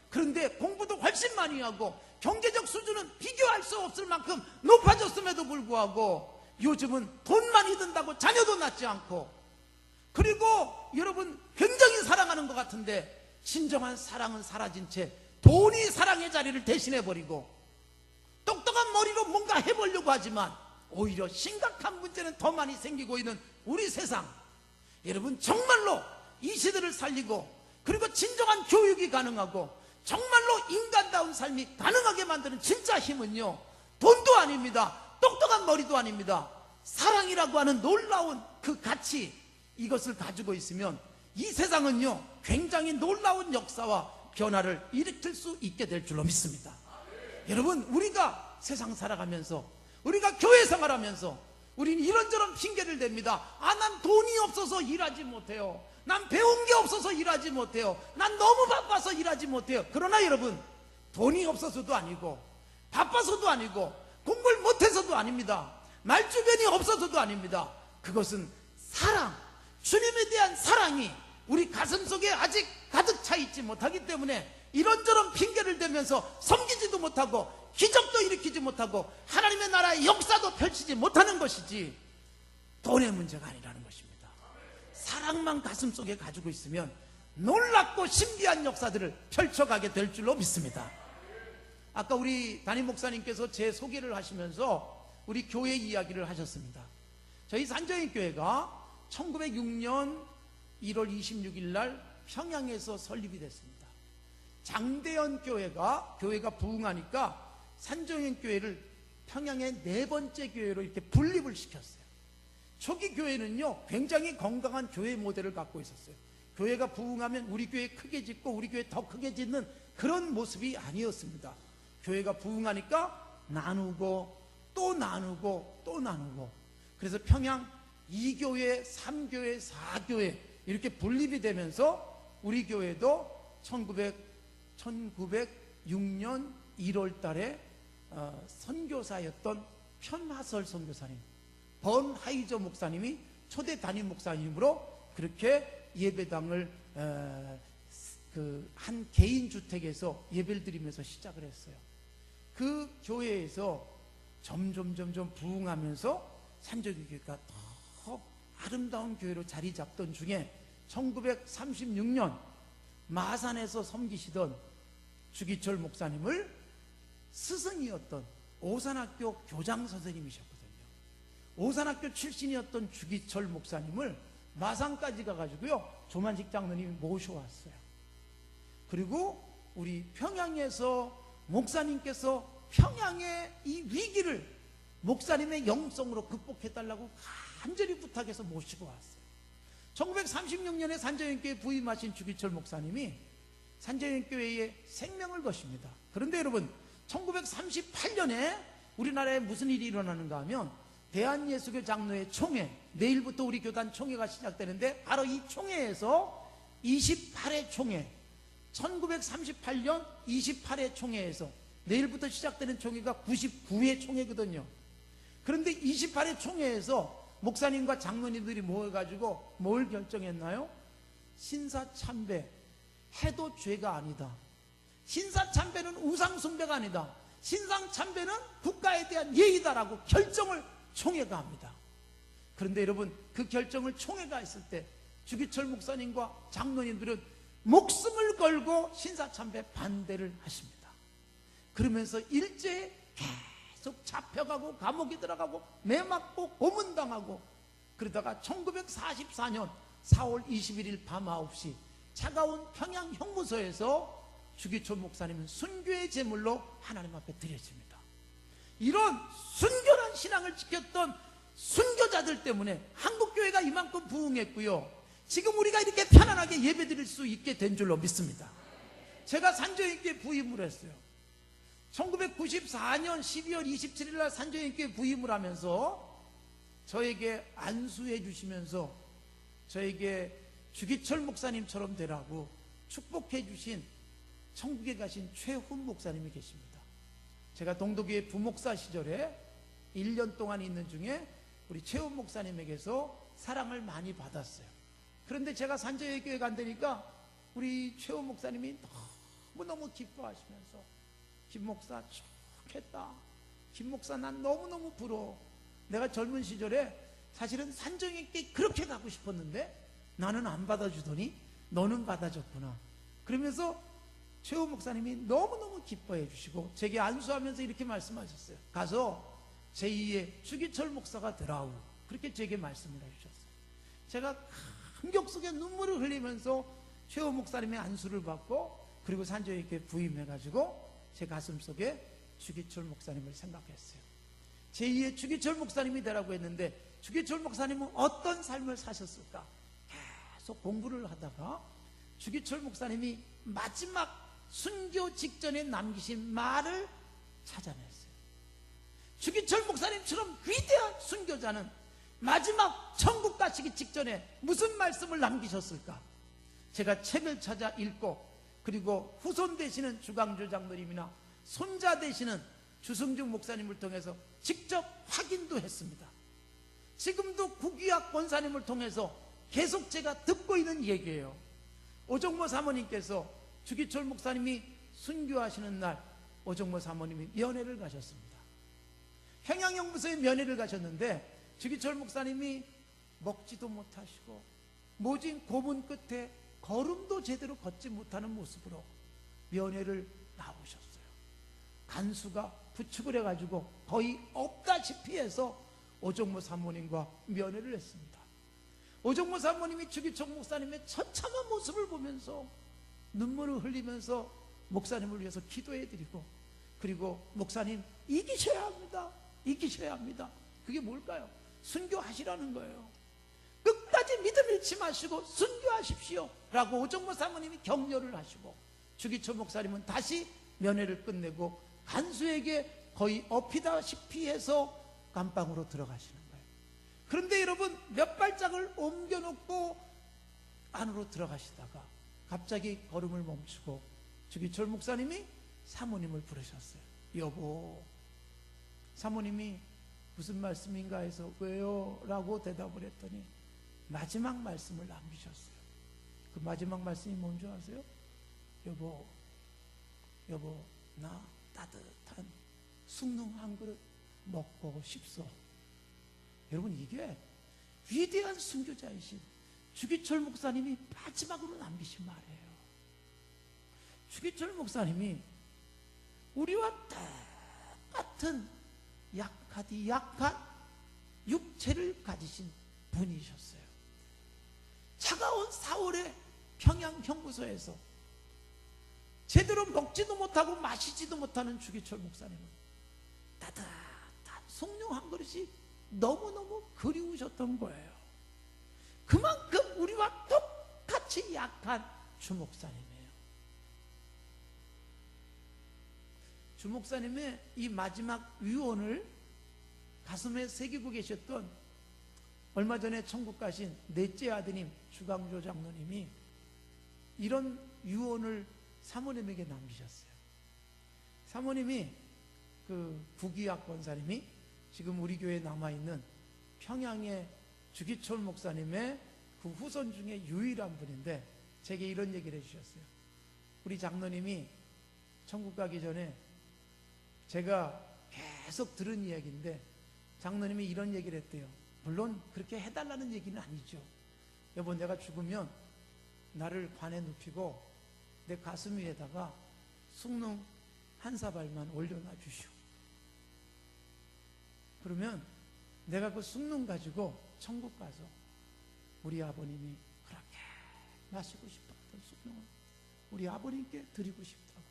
그런데 공부도 훨씬 많이 하고 경제적 수준은 비교할 수 없을 만큼 높아졌음에도 불구하고 요즘은 돈 많이 든다고 자녀도 낳지 않고, 그리고 여러분 굉장히 사랑하는 것 같은데 진정한 사랑은 사라진 채 돈이 사랑의 자리를 대신해버리고 똑똑한 머리로 뭔가 해보려고 하지만 오히려 심각한 문제는 더 많이 생기고 있는 우리 세상. 여러분, 정말로 이 시대를 살리고 그리고 진정한 교육이 가능하고 정말로 인간다운 삶이 가능하게 만드는 진짜 힘은요 돈도 아닙니다. 똑똑한 머리도 아닙니다. 사랑이라고 하는 놀라운 그 가치, 이것을 가지고 있으면 이 세상은요 굉장히 놀라운 역사와 변화를 일으킬 수 있게 될 줄로 믿습니다. 여러분, 우리가 세상 살아가면서, 우리가 교회 생활하면서 우리는 이런저런 핑계를 댑니다. 난 돈이 없어서 일하지 못해요. 난 배운 게 없어서 일하지 못해요. 난 너무 바빠서 일하지 못해요. 그러나 여러분, 돈이 없어서도 아니고 바빠서도 아니고 공부를 못해서도 아닙니다. 말주변이 없어서도 아닙니다. 그것은 사랑, 주님에 대한 사랑이 우리 가슴 속에 아직 가득 차 있지 못하기 때문에 이런저런 핑계를 대면서 섬기지도 못하고 기적도 일으키지 못하고 하나님의 나라의 역사도 펼치지 못하는 것이지 돈의 문제가 아니라는 것입니다. 사랑만 가슴 속에 가지고 있으면 놀랍고 신비한 역사들을 펼쳐가게 될 줄로 믿습니다. 아까 우리 담임 목사님께서 제 소개를 하시면서 우리 교회 이야기를 하셨습니다. 저희 산정인교회가 1906년 1월 26일 날 평양에서 설립이 됐습니다. 장대현 교회가 부흥하니까 산정현 교회를 평양의 4번째 교회로 이렇게 분립을 시켰어요. 초기 교회는요, 굉장히 건강한 교회 모델을 갖고 있었어요. 교회가 부흥하면 우리 교회 크게 짓고 우리 교회 더 크게 짓는 그런 모습이 아니었습니다. 교회가 부흥하니까 나누고 또 나누고 또 나누고, 그래서 평양 2교회, 3교회, 4교회 이렇게 분립이 되면서 우리 교회도 1906년 1월 달에 선교사였던 편하설 선교사님, 번하이저 목사님이 초대 담임 목사님으로 그렇게 예배당을 한 개인 주택에서 예배를 드리면서 시작을 했어요. 그 교회에서 점점 부흥하면서 산정교회가 더 아름다운 교회로 자리 잡던 중에 1936년 마산에서 섬기시던 주기철 목사님을 스승이었던 오산학교 교장 선생님이셨거든요. 오산학교 출신이었던 주기철 목사님을 마산까지 가가지고요, 조만식 장로님이 모셔왔어요. 그리고 우리 평양에서 목사님께서 평양의 이 위기를 목사님의 영성으로 극복해달라고 간절히 부탁해서 모시고 왔어요. 1936년에 산정현교회 부임하신 주기철 목사님이 산정현교회에 생명을 거십니다. 그런데 여러분, 1938년에 우리나라에 무슨 일이 일어나는가 하면 대한예수교 장로회 총회, 내일부터 우리 교단 총회가 시작되는데, 바로 이 총회에서 28회 총회, 1938년 28회 총회에서 내일부터 시작되는 총회가 99회 총회거든요. 그런데 28회 총회에서 목사님과 장로님들이 모여가지고 뭘 결정했나요? 신사참배 해도 죄가 아니다. 신사참배는 우상숭배가 아니다. 신사참배는 국가에 대한 예의다라고 결정을 총회가 합니다. 그런데 여러분, 그 결정을 총회가 했을 때 주기철 목사님과 장로님들은 목숨을 걸고 신사참배 반대를 하십니다. 그러면서 일제에 계속 잡혀가고 감옥에 들어가고 매 맞고 고문당하고, 그러다가 1944년 4월 21일 밤 9시 차가운 평양 형무소에서 주기철 목사님은 순교의 제물로 하나님 앞에 드려집니다. 이런 순결한 신앙을 지켰던 순교자들 때문에 한국교회가 이만큼 부흥했고요, 지금 우리가 이렇게 편안하게 예배드릴 수 있게 된 줄로 믿습니다. 제가 산정현교회 부임을 했어요. 1994년 12월 27일 날 산정현교회 부임을 하면서 저에게 안수해 주시면서 저에게 주기철 목사님처럼 되라고 축복해 주신 천국에 가신 최훈 목사님이 계십니다. 제가 동도교회 부목사 시절에 1년 동안 있는 중에 우리 최훈 목사님에게서 사랑을 많이 받았어요. 그런데 제가 산정현교회 간다니까 우리 최훈 목사님이 너무너무 기뻐하시면서, 김 목사 좋겠다, 김 목사 난 너무너무 부러워, 내가 젊은 시절에 사실은 산정현교회 그렇게 가고 싶었는데 나는 안 받아주더니 너는 받아줬구나. 그러면서 최호 목사님이 너무너무 기뻐해 주시고 제게 안수하면서 이렇게 말씀하셨어요. 가서 제2의 주기철 목사가 되라우, 그렇게 제게 말씀을 해주셨어요. 제가 감격 속에 눈물을 흘리면서 최호 목사님의 안수를 받고, 그리고 산정현교회 부임해가지고 제 가슴 속에 주기철 목사님을 생각했어요. 제2의 주기철 목사님이 되라고 했는데, 주기철 목사님은 어떤 삶을 사셨을까? 계속 공부를 하다가 주기철 목사님이 마지막 순교 직전에 남기신 말을 찾아냈어요. 주기철 목사님처럼 위대한 순교자는 마지막 천국 가시기 직전에 무슨 말씀을 남기셨을까? 제가 책을 찾아 읽고, 그리고 후손 되시는 주강조 장로님이나 손자 되시는 주승중 목사님을 통해서 직접 확인도 했습니다. 지금도 구귀학 권사님을 통해서 계속 제가 듣고 있는 얘기예요. 오정모 사모님께서 주기철 목사님이 순교하시는 날 오정모 사모님이 면회를 가셨습니다. 평양형무소에 면회를 가셨는데 주기철 목사님이 먹지도 못하시고 모진 고문 끝에 걸음도 제대로 걷지 못하는 모습으로 면회를 나오셨어요. 간수가 부축을 해가지고 거의 없다시피 해서 오정모 사모님과 면회를 했습니다. 오정모 사모님이 주기철 목사님의 처참한 모습을 보면서 눈물을 흘리면서 목사님을 위해서 기도해 드리고, 그리고 목사님 이기셔야 합니다. 이기셔야 합니다. 그게 뭘까요? 순교하시라는 거예요. 끝까지 믿음 잃지 마시고 순교하십시오 라고 오정모 사모님이 격려를 하시고, 주기철 목사님은 다시 면회를 끝내고 간수에게 거의 업히다시피 해서 감방으로 들어가시는 거예요. 그런데 여러분, 몇 발짝을 옮겨놓고 안으로 들어가시다가 갑자기 걸음을 멈추고 주기철 목사님이 사모님을 부르셨어요. 여보. 사모님이 무슨 말씀인가 해서 왜요? 라고 대답을 했더니 마지막 말씀을 남기셨어요. 그 마지막 말씀이 뭔지 아세요? 여보, 나 따뜻한 숭늉 한 그릇 먹고 싶소. 여러분, 이게 위대한 순교자이신 주기철 목사님이 마지막으로 남기신 말이에요. 주기철 목사님이 우리와 똑같은 약한 육체를 가지신 분이셨어요. 차가운 4월에 평양 형무소에서 제대로 먹지도 못하고 마시지도 못하는 주기철 목사님은 따뜻한 숭늉 한 그릇이 너무너무 그리우셨던 거예요. 그만큼 우리와 똑같이 약한 주 목사님이에요. 주 목사님의 이 마지막 유언을 가슴에 새기고 계셨던, 얼마 전에 천국 가신 넷째 아드님 주강조 장로님이 이런 유언을 사모님에게 남기셨어요. 사모님이 그 구기학 권사님이 지금 우리 교회에 남아있는 평양의 주기철 목사님의 그 후손 중에 유일한 분인데, 제게 이런 얘기를 해주셨어요. 우리 장로님이 천국 가기 전에 제가 계속 들은 이야기인데, 장로님이 이런 얘기를 했대요. 물론 그렇게 해달라는 얘기는 아니죠. 여보, 내가 죽으면 나를 관에 눕히고 내 가슴 위에다가 숭늉 한 사발만 올려놔 주시오. 그러면 내가 그 숭늉 가지고 천국 가서 우리 아버님이 그렇게 마시고 싶었던 숭늉을 우리 아버님께 드리고 싶다고.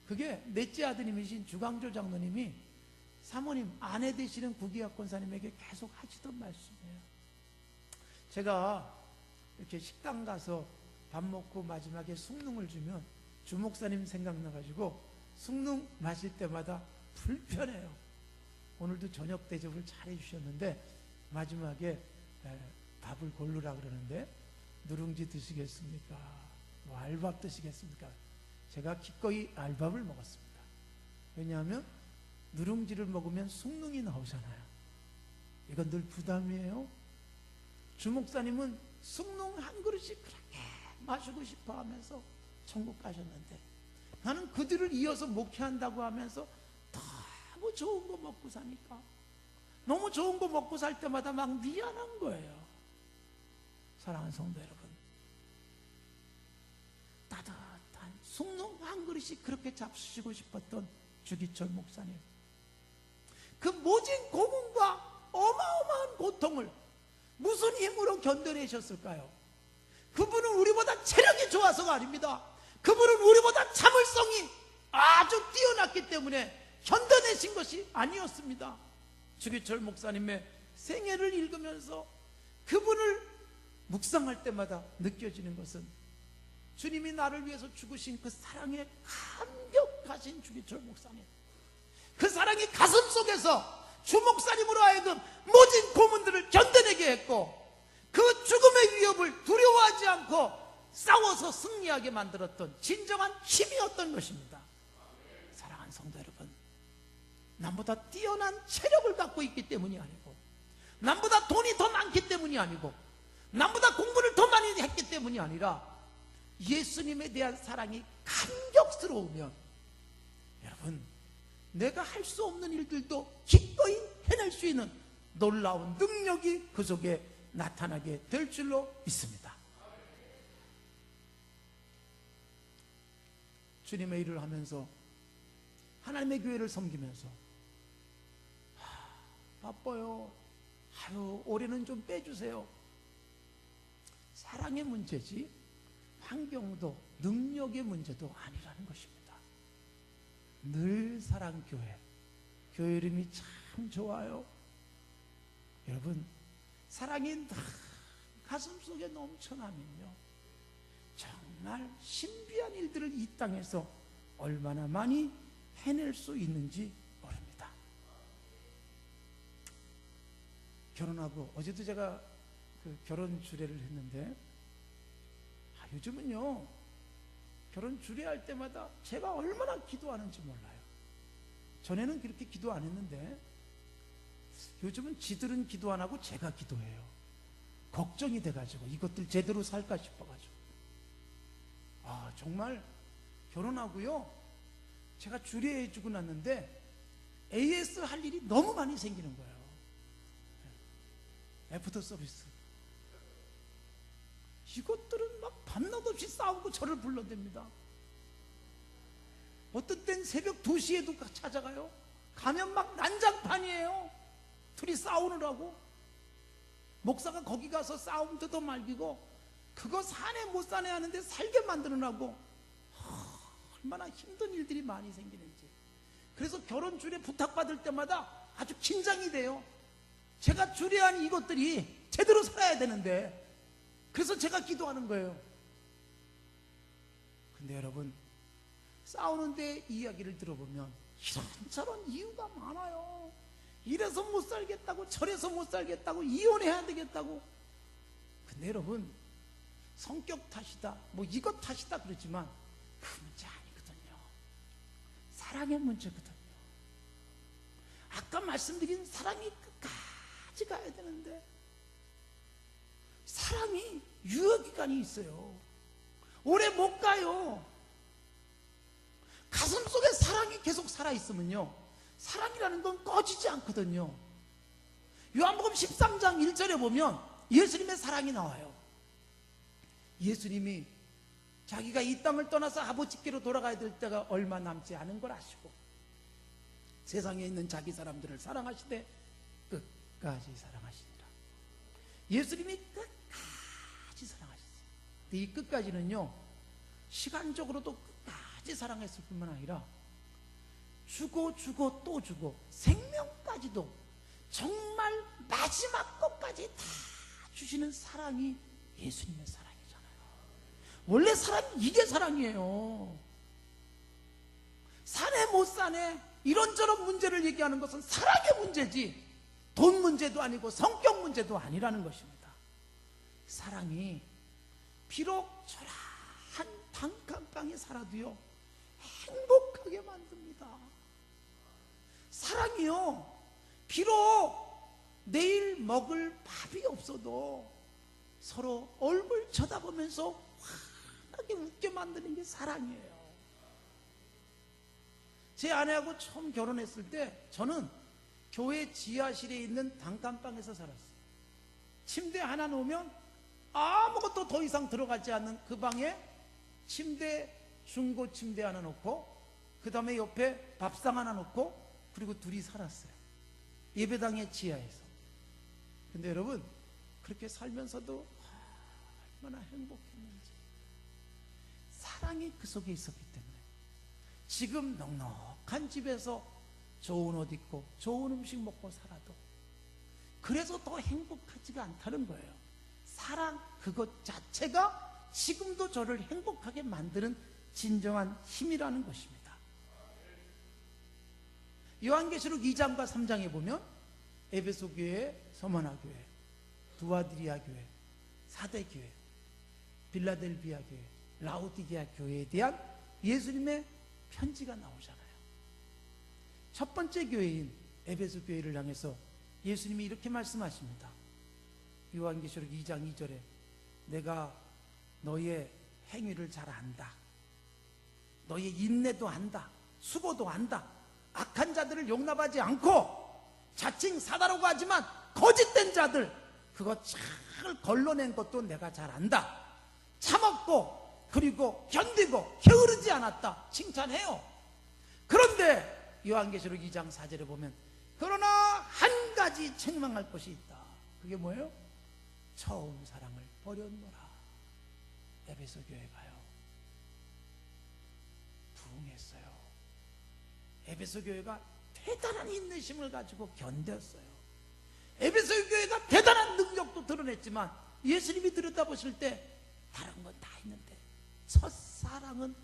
그게 넷째 아드님이신 주강조 장로님이 사모님, 아내 되시는 구기학 권사님에게 계속 하시던 말씀이에요. 제가 이렇게 식당 가서 밥 먹고 마지막에 숭늉을 주면 주 목사님 생각나가지고 숭늉 마실 때마다 불편해요. 오늘도 저녁 대접을 잘 해주셨는데 마지막에 밥을 고르라 그러는데, 누룽지 드시겠습니까? 뭐 알밥 드시겠습니까? 제가 기꺼이 알밥을 먹었습니다. 왜냐하면 누룽지를 먹으면 숭늉이 나오잖아요. 이건 늘 부담이에요. 주 목사님은 숭늉 한 그릇이 그렇게 마시고 싶어 하면서 천국 가셨는데, 나는 그들을 이어서 목회한다고 하면서 너무 좋은 거 먹고 사니까, 너무 좋은 거 먹고 살 때마다 막 미안한 거예요. 사랑하는 성도 여러분, 따뜻한 숭늉 한 그릇이 그렇게 잡수시고 싶었던 주기철 목사님, 그 모진 고문과 어마어마한 고통을 무슨 힘으로 견뎌내셨을까요? 그분은 우리보다 체력이 좋아서가 아닙니다. 그분은 우리보다 참을성이 아주 뛰어났기 때문에 견뎌내신 것이 아니었습니다. 주기철 목사님의 생애를 읽으면서 그분을 묵상할 때마다 느껴지는 것은, 주님이 나를 위해서 죽으신 그 사랑에 감격하신 주기철 목사님, 그 사랑이 가슴 속에서 주 목사님으로 하여금 모진 고문들을 견뎌내게 했고, 그 죽음의 위협을 두려워하지 않고 싸워서 승리하게 만들었던 진정한 힘이었던 것입니다. 사랑하는 성도 여러분, 남보다 뛰어난 체력을 갖고 있기 때문이 아니고, 남보다 돈이 더 많기 때문이 아니고, 남보다 공부를 더 많이 했기 때문이 아니라, 예수님에 대한 사랑이 감격스러우면, 여러분, 내가 할 수 없는 일들도 기꺼이 해낼 수 있는 놀라운 능력이 그 속에 나타나게 될 줄로 믿습니다. 주님의 일을 하면서, 하나님의 교회를 섬기면서, 바빠요. 아유, 올해는 좀 빼주세요. 사랑의 문제지 환경도 능력의 문제도 아니라는 것입니다. 늘 사랑교회, 교회 이름이 참 좋아요. 여러분, 사랑이 가슴 속에 넘쳐나면요, 정말 신비한 일들을 이 땅에서 얼마나 많이 해낼 수 있는지 모릅니다. 결혼하고 어제도 제가 그 결혼 주례를 했는데, 요즘은요 결혼 주례할 때마다 제가 얼마나 기도하는지 몰라요. 전에는 그렇게 기도 안 했는데 요즘은 지들은 기도 안 하고 제가 기도해요. 걱정이 돼가지고 이것들 제대로 살까 싶어가지고. 정말 결혼하고요, 제가 주례해주고 났는데 AS 할 일이 너무 많이 생기는 거예요. 애프터 서비스, 이것들은 막 밤낮 없이 싸우고 저를 불러댑니다. 어떤 땐 새벽 2시에도 찾아가요. 가면 막 난장판이에요. 둘이 싸우느라고. 목사가 거기 가서 싸움도 더 말기고, 그거 사내 못 사내 하는데 살게 만드느라고 얼마나 힘든 일들이 많이 생기는지. 그래서 결혼 주례 부탁받을 때마다 아주 긴장이 돼요. 제가 주례한 이것들이 제대로 살아야 되는데, 그래서 제가 기도하는 거예요. 근데 여러분, 싸우는데 이야기를 들어보면 이런저런 이유가 많아요. 이래서 못 살겠다고, 저래서 못 살겠다고, 이혼해야 되겠다고. 근데 여러분, 성격 탓이다, 뭐 이것 탓이다 그러지만 그 문제 아니거든요. 사랑의 문제거든요. 아까 말씀드린 사랑이 끝까지 가야 되는데, 사랑이 유효기간이 있어요. 오래 못 가요. 가슴 속에 사랑이 계속 살아있으면요, 사랑이라는 건 꺼지지 않거든요. 요한복음 13장 1절에 보면 예수님의 사랑이 나와요. 예수님이 자기가 이 땅을 떠나서 아버지께로 돌아가야 될 때가 얼마 남지 않은 걸 아시고 세상에 있는 자기 사람들을 사랑하시되 끝까지 사랑하시니라. 예수님이 끝까지 사랑하셨어요. 이 끝까지는요, 시간적으로도 끝까지 사랑했을 뿐만 아니라 주고 또 주고 생명까지도 정말 마지막 것까지 다 주시는 사랑이 예수님의 사랑이잖아요. 원래 사랑이 이게 사랑이에요. 사내 못 사내 이런저런 문제를 얘기하는 것은 사랑의 문제지 돈 문제도 아니고 성격 문제도 아니라는 것입니다. 사랑이 비록 초라한 단칸방에 살아도요, 행복하게 만듭니다. 사랑이요, 비록 내일 먹을 밥이 없어도 서로 얼굴 쳐다보면서 환하게 웃게 만드는 게 사랑이에요. 제 아내하고 처음 결혼했을 때 저는 교회 지하실에 있는 단칸방에서 살았어요. 침대 하나 놓으면 아무것도 더 이상 들어가지 않는 그 방에 침대, 중고 침대 하나 놓고 그 다음에 옆에 밥상 하나 놓고 그리고 둘이 살았어요. 예배당의 지하에서. 근데 여러분, 그렇게 살면서도 얼마나 행복했는지. 사랑이 그 속에 있었기 때문에 지금 넉넉한 집에서 좋은 옷 입고 좋은 음식 먹고 살아도 그래서 더 행복하지가 않다는 거예요. 사랑 그것 자체가 지금도 저를 행복하게 만드는 진정한 힘이라는 것입니다. 요한계시록 2장과 3장에 보면 에베소 교회, 서머나 교회, 두아드리아 교회, 사대 교회, 빌라델비아 교회, 라오디게아 교회에 대한 예수님의 편지가 나오잖아요. 첫 번째 교회인 에베소 교회를 향해서 예수님이 이렇게 말씀하십니다. 요한계시록 2장 2절에 내가 너의 행위를 잘 안다. 너의 인내도 안다. 수고도 안다. 악한 자들을 용납하지 않고 자칭 사다라고 하지만 거짓된 자들 그거 잘 걸러낸 것도 내가 잘 안다. 참았고 그리고 견디고 게으르지 않았다. 칭찬해요. 그런데 요한계시록 2장 4절에 보면 그러나 한 가지 책망할 것이 있다. 그게 뭐예요? 처음 사랑을 버렸노라. 에베소 교회 가요. 부응했어요. 에베소 교회가 대단한 인내심을 가지고 견뎠어요. 에베소 교회가 대단한 능력도 드러냈지만 예수님이 들여다보실 때 다른 건 다 있는데 첫사랑은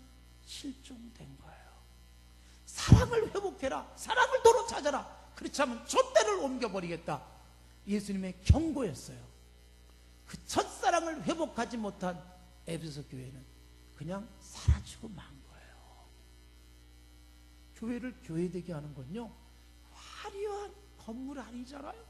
실종된 거예요. 사랑을 회복해라. 사랑을 도로 찾아라. 그렇지 않으면 촛대를 옮겨버리겠다. 예수님의 경고였어요. 그 첫사랑을 회복하지 못한 에베소 교회는 그냥 사라지고 만 거예요. 교회를 교회되게 하는 건요, 화려한 건물 아니잖아요.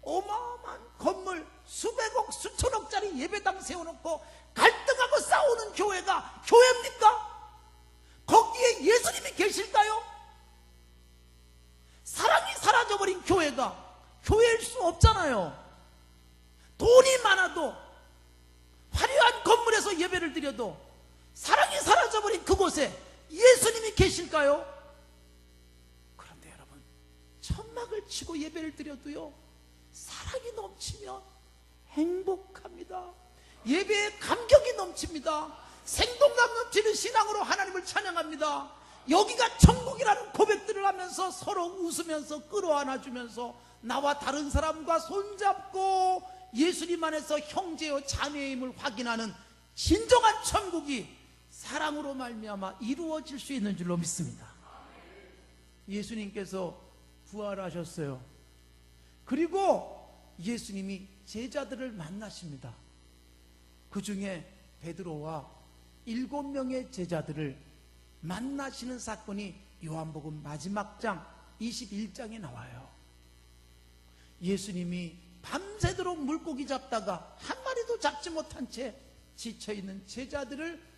어마어마한 건물 수백억 수천억짜리 예배당 세워놓고 갈등하고 싸우는 교회가 교회입니까? 거기에 예수님이 계실까요? 사랑이 사라져버린 교회가 교회일 수 없잖아요. 돈이 많아도 화려한 건물에서 예배를 드려도 사랑이 사라져버린 그곳에 예수님이 계실까요? 그런데 여러분, 천막을 치고 예배를 드려도요, 사랑이 넘치면 행복합니다. 예배에 감격이 넘칩니다. 생동감 넘치는 신앙으로 하나님을 찬양합니다. 여기가 천국이라는 고백들을 하면서 서로 웃으면서 끌어안아주면서 나와 다른 사람과 손잡고 예수님 안에서 형제요 자매임을 확인하는 진정한 천국이 사랑으로 말미암아 이루어질 수 있는 줄로 믿습니다. 예수님께서 부활하셨어요. 그리고 예수님이 제자들을 만나십니다. 그 중에 베드로와 7명의 제자들을 만나시는 사건이 요한복음 마지막 장 21장에 나와요. 예수님이 밤새도록 물고기 잡다가 한 마리도 잡지 못한 채 지쳐있는 제자들을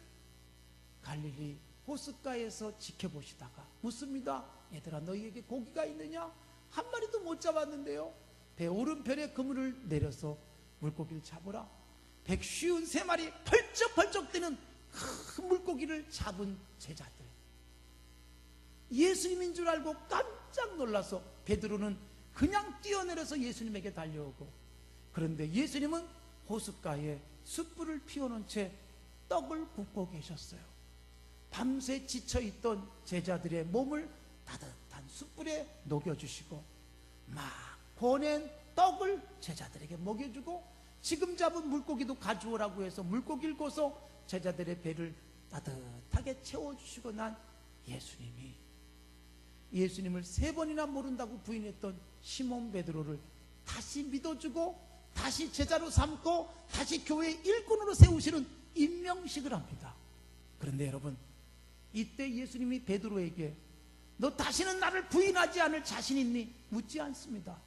갈릴리 호숫가에서 지켜보시다가 묻습니다. 얘들아, 너희에게 고기가 있느냐? 한 마리도 못 잡았는데요. 배 오른편에 그물을 내려서 물고기를 잡으라. 153마리 펄쩍펄쩍 뛰는 큰 물고기를 잡은 제자들, 예수님인 줄 알고 깜짝 놀라서 베드로는 그냥 뛰어내려서 예수님에게 달려오고, 그런데 예수님은 호숫가에 숯불을 피워놓은 채 떡을 굽고 계셨어요. 밤새 지쳐있던 제자들의 몸을 따뜻한 숯불에 녹여주시고 막 고낸 떡을 제자들에게 먹여주고 지금 잡은 물고기도 가져오라고 해서 물고기를 고서 제자들의 배를 따뜻하게 채워주시고 난 예수님을 3번이나 모른다고 부인했던 시몬 베드로를 다시 믿어주고 다시 제자로 삼고 다시 교회의 일꾼으로 세우시는 임명식을 합니다. 그런데 여러분, 이때 예수님이 베드로에게 너 다시는 나를 부인하지 않을 자신 있니? 묻지 않습니다.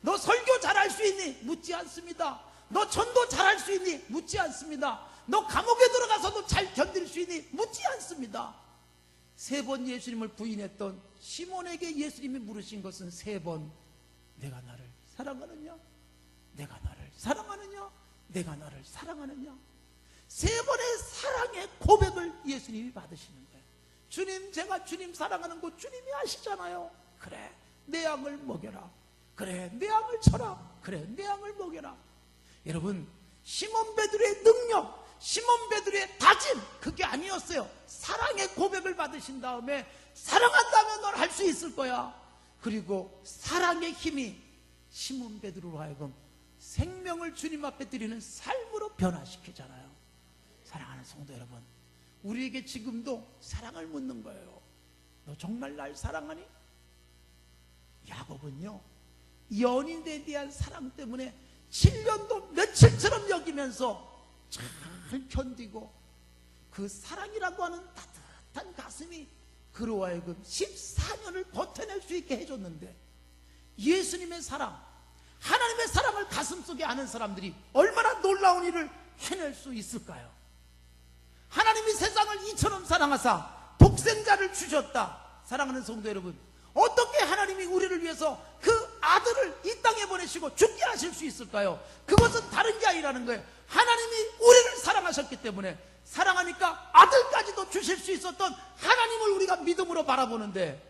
너 설교 잘할 수 있니? 묻지 않습니다. 너 전도 잘할 수 있니? 묻지 않습니다. 너 감옥에 들어가서도 잘 견딜 수 있니? 묻지 않습니다. 3번 예수님을 부인했던 시몬에게 예수님이 물으신 것은 3번, 내가 나를 사랑하느냐? 내가 나를 사랑하느냐? 내가 나를 사랑하느냐? 3번의 사랑의 고백을 예수님이 받으시는 거예요. 주님, 제가 주님 사랑하는 거 주님이 아시잖아요. 그래, 내 양을 먹여라. 그래, 내 양을 쳐라. 그래, 내 양을 먹여라. 여러분, 시몬 베드로의 능력, 시몬 베드로의 다짐, 그게 아니었어요. 사랑의 고백을 받으신 다음에 사랑한다면 넌 할 수 있을 거야. 그리고 사랑의 힘이 시몬 베드로로 하여금 생명을 주님 앞에 드리는 삶으로 변화시키잖아요. 사랑하는 성도 여러분, 우리에게 지금도 사랑을 묻는 거예요. 너 정말 날 사랑하니? 야곱은요, 연인에 대한 사랑 때문에 7년도 며칠처럼 여기면서 잘 견디고 그 사랑이라고 하는 따뜻한 가슴이 그로 하여금 14년을 버텨낼 수 있게 해줬는데, 예수님의 사랑, 하나님의 사랑을 가슴속에 아는 사람들이 얼마나 놀라운 일을 해낼 수 있을까요? 하나님이 세상을 이처럼 사랑하사 독생자를 주셨다. 사랑하는 성도 여러분, 어떻게 하나님이 우리를 위해서 그 아들을 이 땅에 보내시고 죽게 하실 수 있을까요? 그것은 다른 게 아니라는 거예요. 하나님이 우리를 사랑하셨기 때문에, 사랑하니까 아들까지도 주실 수 있었던 하나님을 우리가 믿음으로 바라보는데,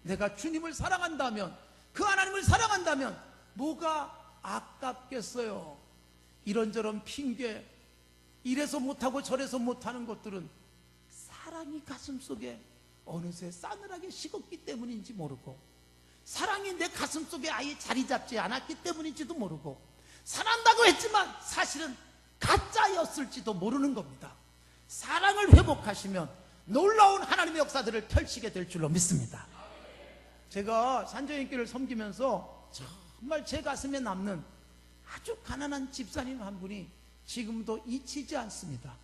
내가 주님을 사랑한다면, 그 하나님을 사랑한다면 뭐가 아깝겠어요? 이런저런 핑계, 이래서 못하고 저래서 못하는 것들은 사랑이 가슴속에 어느새 싸늘하게 식었기 때문인지 모르고, 사랑이 내 가슴속에 아예 자리 잡지 않았기 때문인지도 모르고, 사랑한다고 했지만 사실은 가짜였을지도 모르는 겁니다. 사랑을 회복하시면 놀라운 하나님의 역사들을 펼치게 될 줄로 믿습니다. 제가 산정인교를 섬기면서 정말 제 가슴에 남는 아주 가난한 집사님 한 분이 지금도 잊히지 않습니다.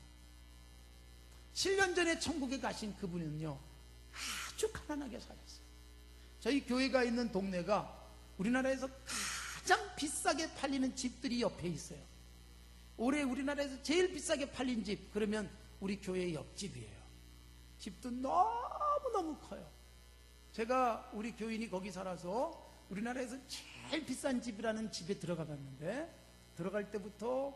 7년 전에 천국에 가신 그분은요, 아주 가난하게 살았어요. 저희 교회가 있는 동네가 우리나라에서 가장 비싸게 팔리는 집들이 옆에 있어요. 올해 우리나라에서 제일 비싸게 팔린 집, 그러면 우리 교회 옆집이에요. 집도 너무너무 커요. 제가 우리 교인이 거기 살아서 우리나라에서 제일 비싼 집이라는 집에 들어가 봤는데, 들어갈 때부터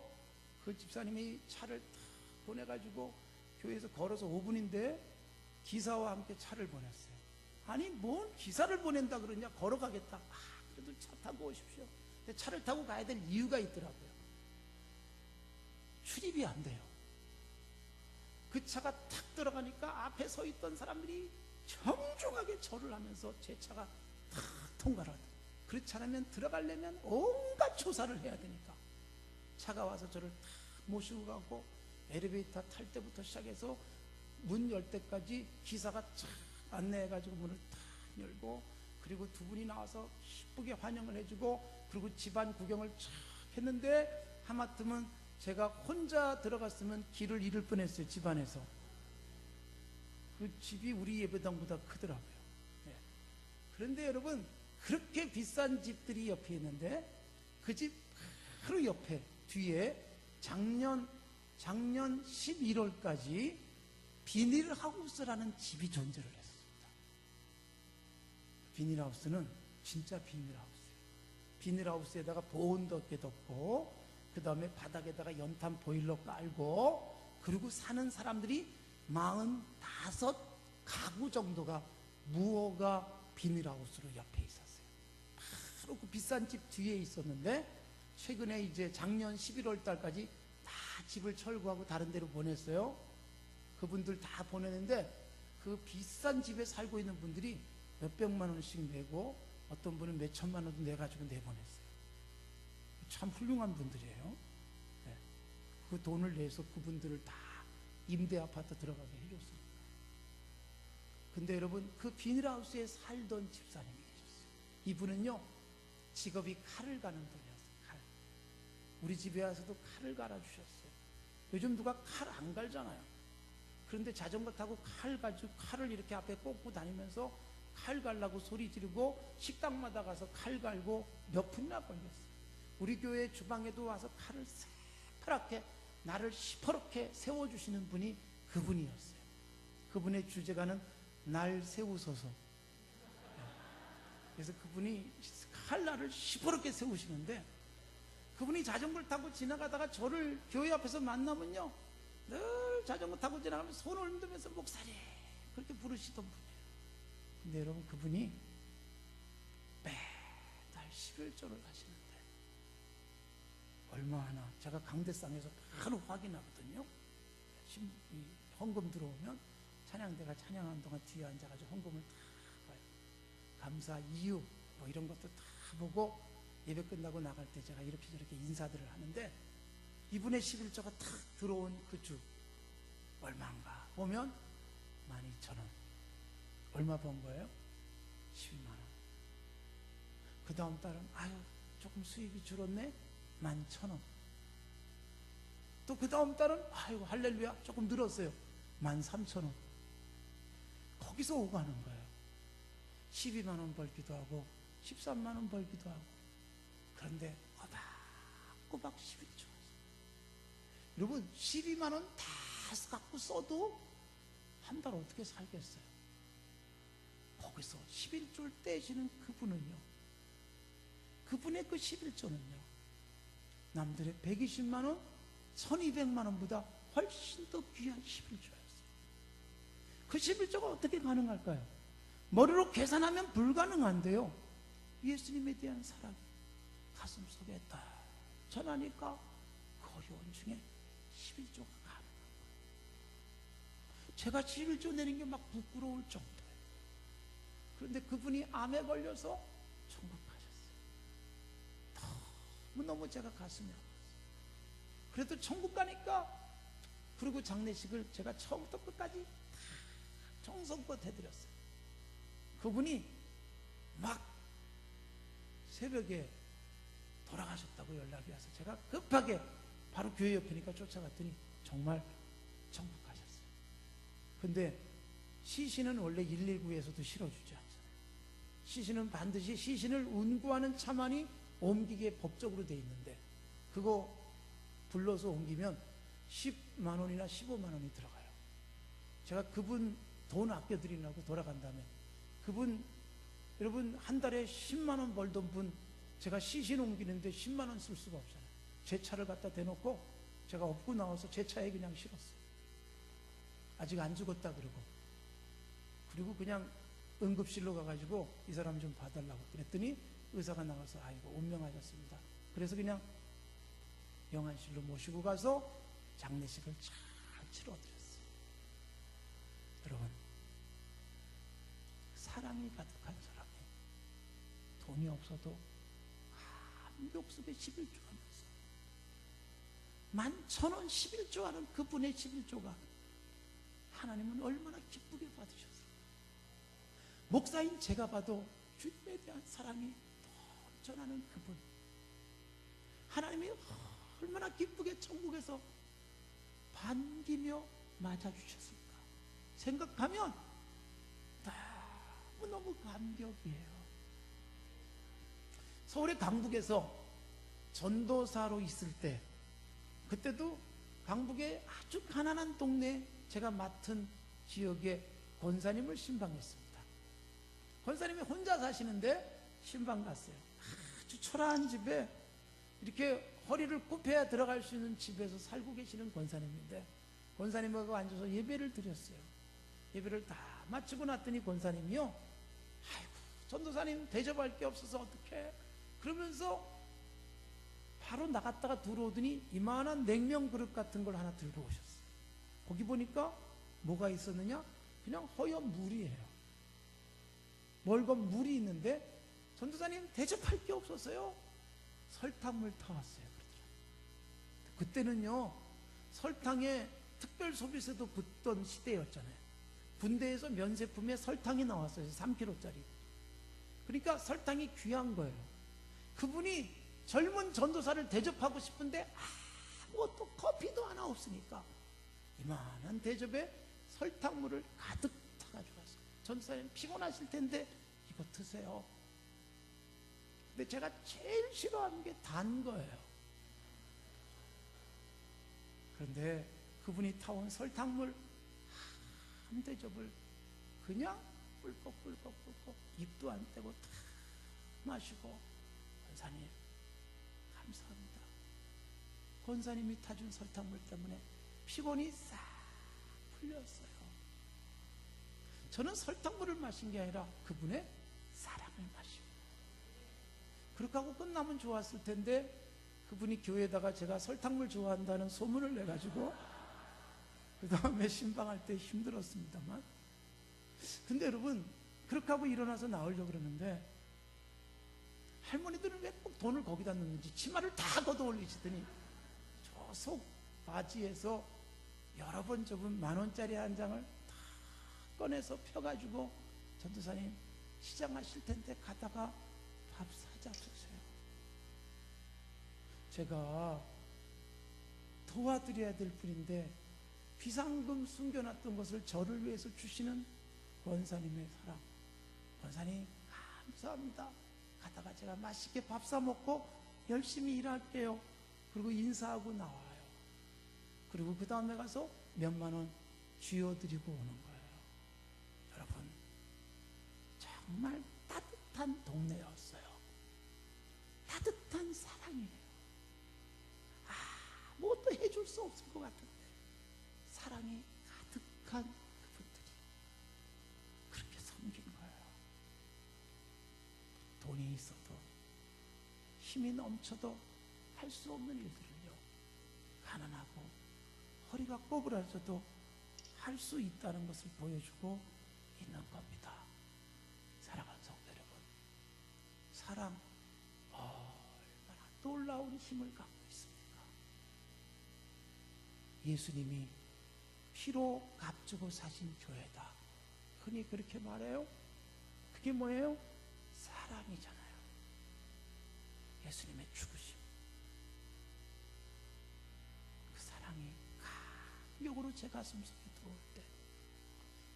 그 집사님이 차를 탁 보내가지고 교회에서 걸어서 5분인데 기사와 함께 차를 보냈어요. 아니 뭔 기사를 보낸다 그러냐, 걸어가겠다. 그래도 차 타고 오십시오. 근데 차를 타고 가야 될 이유가 있더라고요. 출입이 안 돼요. 그 차가 탁 들어가니까 앞에 서 있던 사람들이 정중하게 절을 하면서 제 차가 탁 통과를 하더라고요. 그렇지 않으면 들어가려면 온갖 조사를 해야 되니까 차가 와서 저를 탁 모시고 가고, 엘리베이터 탈 때부터 시작해서 문 열 때까지 기사가 쫙 안내해가지고 문을 탁 열고, 그리고 두 분이 나와서 기쁘게 환영을 해주고, 그리고 집안 구경을 쫙 했는데 하마터면 제가 혼자 들어갔으면 길을 잃을 뻔했어요. 집안에서. 그 집이 우리 예배당보다 크더라고요. 네. 그런데 여러분, 그렇게 비싼 집들이 옆에 있는데 그 집 바로 옆에 뒤에 작년 11월까지 비닐하우스라는 집이 존재를 했습니다. 비닐하우스는 진짜 비닐하우스예요. 비닐하우스에다가 보온 덮개 덮고, 그 다음에 바닥에다가 연탄 보일러 깔고, 그리고 사는 사람들이 45가구 정도가 무허가 비닐하우스로 옆에 있었어요. 바로 그 비싼 집 뒤에 있었는데, 최근에 이제 작년 11월 달까지 다 집을 철거하고 다른 데로 보냈어요. 그분들 다 보내는데 그 비싼 집에 살고 있는 분들이 몇백만 원씩 내고, 어떤 분은 몇천만 원도 내가지고 내보냈어요. 참 훌륭한 분들이에요. 네. 그 돈을 내서 그분들을 다 임대 아파트 들어가게 해줬습니다. 근데 여러분, 그 비닐하우스에 살던 집사님이 계셨어요. 이분은요, 직업이 칼을 가는 분이었어요. 칼. 우리 집에 와서도 칼을 갈아주셨어요. 요즘 누가 칼 안 갈잖아요. 그런데 자전거 타고 칼 가지고 칼을 이렇게 앞에 꽂고 다니면서 칼 갈라고 소리 지르고, 식당마다 가서 칼 갈고 몇 분이나 걸렸어요. 우리 교회 주방에도 와서 칼을 새파랗게 나를 시퍼렇게 세워주시는 분이 그분이었어요. 그분의 주제가는 날 세우소서. 그래서 그분이 칼날을 시퍼렇게 세우시는데, 그분이 자전거를 타고 지나가다가 저를 교회 앞에서 만나면요, 늘 자전거 타고 지나가면 손을 흔들면서 목사님 그렇게 부르시던 분이에요. 근데 여러분, 그분이 매달 11조를 하시는데 얼마나, 제가 강대상에서 바로 확인하거든요. 헌금 들어오면 찬양대가 찬양하는 동안 뒤에 앉아가지고 헌금을 다 봐요. 감사 이유 뭐 이런 것도 다 보고, 예배 끝나고 나갈 때 제가 이렇게 저렇게 인사들을 하는데, 이분의 11조가 탁 들어온 그 주 얼마인가 보면 12,000원. 얼마 번 거예요? 12만 원. 그 다음 달은 아유 조금 수입이 줄었네, 11,000원. 또 그 다음 달은 아이고 할렐루야 조금 늘었어요, 13,000원. 거기서 오가는 거예요. 12만 원 벌기도 하고 13만 원 벌기도 하고. 그런데 꼬박꼬박 11조. 여러분, 12만 원 다 갖고 써도 한 달 어떻게 살겠어요? 거기서 11조를 떼시는 그분은요, 그분의 그 11조는요, 남들의 120만 원, 1200만 원보다 훨씬 더 귀한 11조였어요. 그 11조가 어떻게 가능할까요? 머리로 계산하면 불가능한데요, 예수님에 대한 사랑이 가슴속에 딱 전하니까 그 어려운 중에 11조가 가능한 거예요. 제가 11조 내는 게 막 부끄러울 정도예요. 그런데 그분이 암에 걸려서 천국 가셨어요. 너무너무 제가 가슴이 아팠어요. 그래도 천국 가니까, 그리고 장례식을 제가 처음부터 끝까지 정성껏 해드렸어요. 그분이 막 새벽에 돌아가셨다고 연락이 와서 제가 급하게 바로 교회 옆이니까 쫓아갔더니 정말 천국 가셨어요. 근데 시신은 원래 119에서도 실어주지 않잖아요. 시신은 반드시 시신을 운구하는 차만이 옮기게 법적으로 돼 있는데, 그거 불러서 옮기면 10만 원이나 15만 원이 들어가요. 제가 그분 돈 아껴드리려고 돌아간 다음에, 그분, 여러분, 한 달에 10만 원 벌던 분, 제가 시신 옮기는데 10만 원 쓸 수가 없잖아요. 제 차를 갖다 대놓고 제가 업고 나와서 제 차에 그냥 실었어요. 아직 안 죽었다 그러고. 그리고 그냥 응급실로 가가지고 이 사람 좀 봐달라고 그랬더니 의사가 나와서 아이고 운명하셨습니다. 그래서 그냥 영안실로 모시고 가서 장례식을 잘 치러드렸어요. 여러분, 사랑이 가득한 사람이 돈이 없어도 한벽속에 11조 하면서 11,000원 11조 하는 그분의 11조가 하나님은 얼마나 기쁘게 받으셨어요. 목사인 제가 봐도 주님에 대한 사랑이 넘쳐나는 그분, 하나님이 얼마나 기쁘게 천국에서 반기며 맞아주셨을까 생각하면 너무너무 감격이에요. 서울의 강북에서 전도사로 있을 때, 그때도 강북의 아주 가난한 동네 제가 맡은 지역에 권사님을 신방했습니다. 권사님이 혼자 사시는데 신방 갔어요. 아주 초라한 집에 이렇게 허리를 굽혀야 들어갈 수 있는 집에서 살고 계시는 권사님인데, 권사님하고 앉아서 예배를 드렸어요. 예배를 다 마치고 났더니 권사님이요, 아이고 전도사님 대접할 게 없어서 어떡해, 그러면서 바로 나갔다가 들어오더니 이만한 냉면 그릇 같은 걸 하나 들고 오셨어요. 거기 보니까 뭐가 있었느냐, 그냥 허연 물이에요. 멀건 물이 있는데 전도사님 대접할 게 없었어요. 설탕물 타왔어요. 그때는요 설탕에 특별 소비세도 붙던 시대였잖아요. 군대에서 면세품에 설탕이 나왔어요. 3kg짜리. 그러니까 설탕이 귀한 거예요. 그분이 젊은 전도사를 대접하고 싶은데 아무것도 커피도 하나 없으니까 이만한 대접에 설탕물을 가득 타가지고 왔어요. 전도사님 피곤하실 텐데 이거 드세요. 근데 제가 제일 싫어하는 게 단 거예요. 그런데 그분이 타온 설탕물 한 대접을 그냥 꿀꺽꿀꺽 입도 안 떼고 다 마시고, 권사님 감사합니다. 권사님이 타준 설탕물 때문에 피곤이 싹 풀렸어요. 저는 설탕물을 마신 게 아니라 그분의 사랑을 마시고, 그렇게 하고 끝나면 좋았을 텐데 그분이 교회에다가 제가 설탕물 좋아한다는 소문을 내가지고 그 다음에 신방할 때 힘들었습니다만, 근데 여러분 그렇게 하고 일어나서 나오려고 그러는데 할머니들은 왜 꼭 돈을 거기다 넣는지 치마를 다 걷어 올리시더니 저 속 바지에서 여러 번 접은 10,000원짜리 한 장을 다 꺼내서 펴가지고 전도사님 시장하실 텐데 가다가 밥 사자 주세요. 제가 도와드려야 될 분인데 비상금 숨겨놨던 것을 저를 위해서 주시는 권사님의 사랑, 권사님 감사합니다. 가다가 제가 맛있게 밥 사 먹고 열심히 일할게요. 그리고 인사하고 나와요. 그리고 그 다음에 가서 몇만 원 쥐어드리고 오는 거예요. 여러분 정말 따뜻한 동네였어요. 따뜻한 사랑이에요. 아무것도 해줄 수 없을 것 같은데 사랑이 가득한 그분들이 그렇게 섬긴 거예요. 돈이 있어도 힘이 넘쳐도 할 수 없는 일들을요, 가난하고 허리가 꼬부라져도 할 수 있다는 것을 보여주고 있는 겁니다. 사랑하는 성도 여러분, 사랑 얼마나 놀라운 힘을 갖고 있습니까? 예수님이 피로 값주고 사신 교회다, 흔히 그렇게 말해요. 그게 뭐예요? 사랑이잖아요. 예수님의 죽으심, 그 사랑이 강력으로 제 가슴 속에 들어올 때,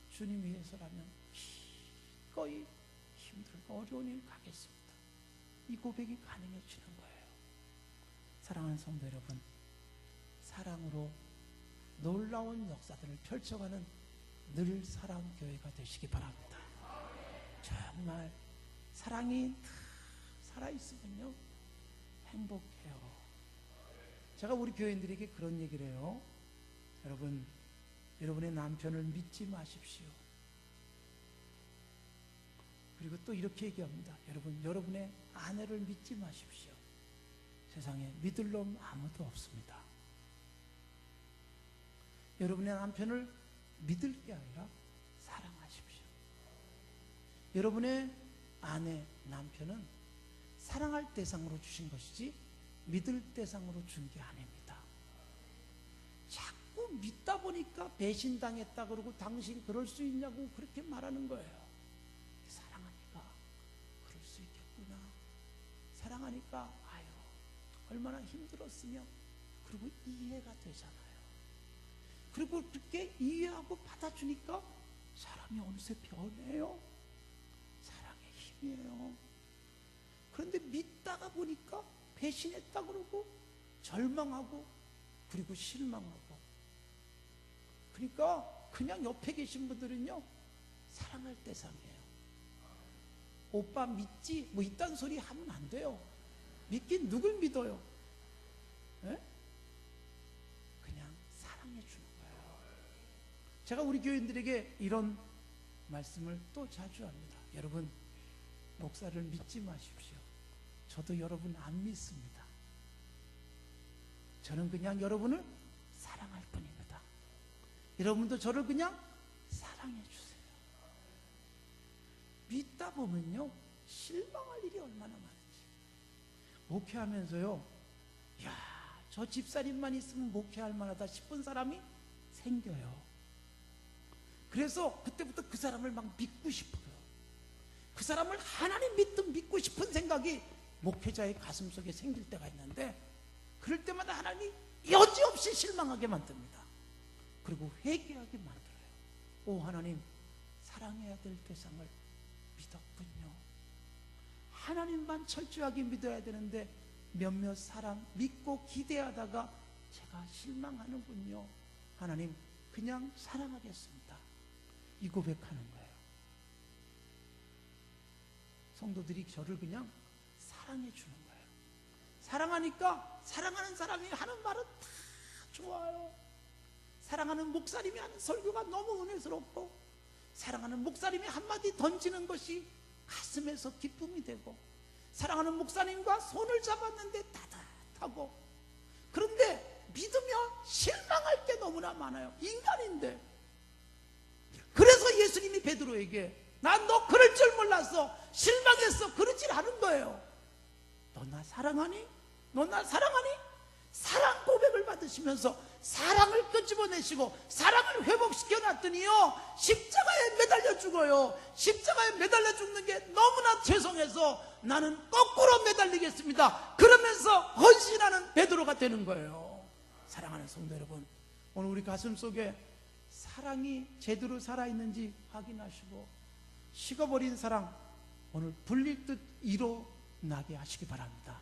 주님 위해서라면 기꺼이 힘들고 어려운 일 가겠습니다, 이 고백이 가능해지는 거예요. 사랑하는 성도 여러분, 사랑으로 놀라운 역사들을 펼쳐가는 늘 사랑교회가 되시기 바랍니다. 정말 사랑이 살아있으면요 행복해요. 제가 우리 교인들에게 그런 얘기를 해요. 여러분, 여러분의 남편을 믿지 마십시오. 그리고 또 이렇게 얘기합니다. 여러분, 여러분의 아내를 믿지 마십시오. 세상에 믿을 놈 아무도 없습니다. 여러분의 남편을 믿을 게 아니라 사랑하십시오. 여러분의 아내, 남편은 사랑할 대상으로 주신 것이지 믿을 대상으로 준 게 아닙니다. 자꾸 믿다 보니까 배신당했다 그러고 당신 그럴 수 있냐고 그렇게 말하는 거예요. 사랑하니까 그럴 수 있겠구나, 사랑하니까 아유 얼마나 힘들었으며, 그리고 이해가 되잖아요. 그리고 그렇게 이해하고 받아주니까 사람이 어느새 변해요. 사랑의 힘이에요. 그런데 믿다가 보니까 배신했다 그러고 절망하고 그리고 실망하고, 그러니까 그냥 옆에 계신 분들은요 사랑할 대상이에요. 오빠 믿지? 뭐 이딴 소리 하면 안 돼요. 믿긴 누굴 믿어요? 네? 그냥 사랑해 주는 거예요. 제가 우리 교인들에게 이런 말씀을 또 자주 합니다. 여러분, 목사를 믿지 마십시오. 저도 여러분 안 믿습니다. 저는 그냥 여러분을 사랑할 뿐입니다. 여러분도 저를 그냥 사랑해 주세요. 믿다 보면요 실망할 일이 얼마나 많은지. 목회하면서요, 야, 저 집사님만 있으면 목회할 만하다 싶은 사람이 생겨요. 그래서 그때부터 그 사람을 막 믿고 싶어요. 그 사람을 하나님 믿고 싶은 생각이 목회자의 가슴 속에 생길 때가 있는데, 그럴 때마다 하나님이 여지없이 실망하게 만듭니다. 그리고 회개하게 만들어요. 오 하나님, 사랑해야 될 대상을 믿었군요. 하나님만 철저하게 믿어야 되는데 몇몇 사람 믿고 기대하다가 제가 실망하는군요. 하나님, 그냥 사랑하겠습니다, 이 고백하는 거예요. 성도들이 저를 그냥 사랑해 주는 거예요. 사랑하니까 사랑하는 사람이 하는 말은 다 좋아요. 사랑하는 목사님이 하는 설교가 너무 은혜스럽고, 사랑하는 목사님이 한마디 던지는 것이 가슴에서 기쁨이 되고, 사랑하는 목사님과 손을 잡았는데 따뜻하고, 그런데 믿으면 실망할 게 너무나 많아요. 인간인데. 그래서 예수님이 베드로에게 난 너 그럴 줄 몰랐어, 실망했어, 그러질 않은 거예요. 너 나 사랑하니? 너 나 사랑하니? 사랑 고백을 받으시면서 사랑을 끄집어내시고 사랑을 회복시켜 놨더니요 십자가에 매달려 죽어요. 십자가에 매달려 죽는 게 너무나 죄송해서 나는 거꾸로 매달리겠습니다, 그러면서 헌신하는 베드로가 되는 거예요. 사랑하는 성도 여러분, 오늘 우리 가슴 속에 사랑이 제대로 살아있는지 확인하시고, 식어버린 사랑 오늘 불릴 듯 일어나게 하시기 바랍니다.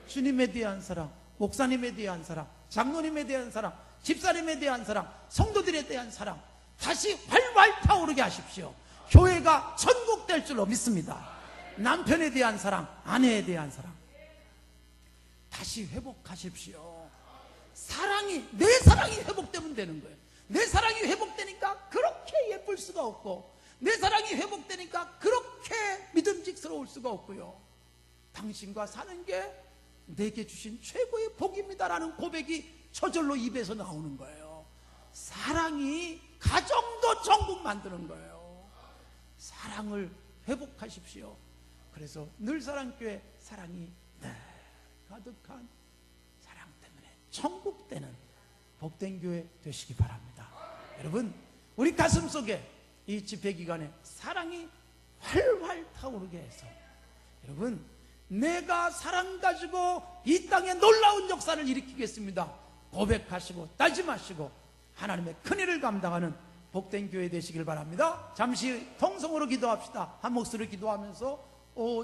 주님에 대한 사랑, 목사님에 대한 사랑, 장로님에 대한 사랑, 집사님에 대한 사랑, 성도들에 대한 사랑 다시 활활 타오르게 하십시오. 교회가 천국 될 줄로 믿습니다. 남편에 대한 사랑, 아내에 대한 사랑 다시 회복하십시오. 사랑이, 내 사랑이 회복되면 되는 거예요. 내 사랑이 회복되니까 그렇게 예쁠 수가 없고, 내 사랑이 회복되니까 그렇게 믿음직스러울 수가 없고요. 당신과 사는 게 내게 주신 최고의 복입니다라는 고백이 저절로 입에서 나오는 거예요. 사랑이 가정도 천국 만드는 거예요. 사랑을 회복하십시오. 그래서 늘사랑교회 사랑이 늘 가득한 사랑 때문에 천국 되는 복된 교회 되시기 바랍니다. 여러분, 우리 가슴 속에 이 집회 기간에 사랑이 활활 타오르게 해서, 여러분, 내가 사랑 가지고 이 땅에 놀라운 역사를 일으키겠습니다 고백하시고 다짐하시고 하나님의 큰일을 감당하는 복된 교회 되시길 바랍니다. 잠시 통성으로 기도합시다. 한 목소리로 기도하면서,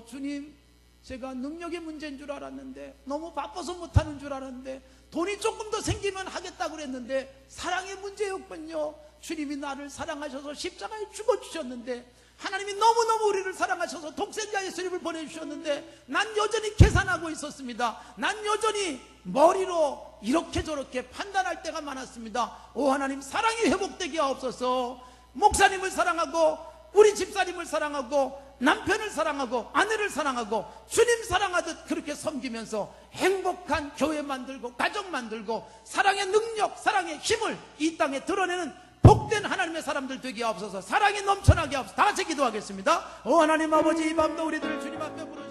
주님, 제가 능력의 문제인 줄 알았는데, 너무 바빠서 못하는 줄 알았는데, 돈이 조금 더 생기면 하겠다고 그랬는데 사랑의 문제였군요. 주님이 나를 사랑하셔서 십자가에 죽어주셨는데, 하나님이 너무너무 우리를 사랑하셔서 독생자 예수님을 보내주셨는데 난 여전히 계산하고 있었습니다. 난 여전히 머리로 이렇게 저렇게 판단할 때가 많았습니다. 오 하나님, 사랑이 회복되게 하옵소서. 목사님을 사랑하고 우리 집사님을 사랑하고 남편을 사랑하고 아내를 사랑하고 주님 사랑하듯 그렇게 섬기면서 행복한 교회 만들고 가정 만들고 사랑의 능력, 사랑의 힘을 이 땅에 드러내는 복된 하나님의 사람들 되게 하옵소서. 사랑이 넘쳐나게 하옵소서. 다 같이 기도하겠습니다. 오 하나님 아버지, 이 밤도 우리들을 주님 앞에 부르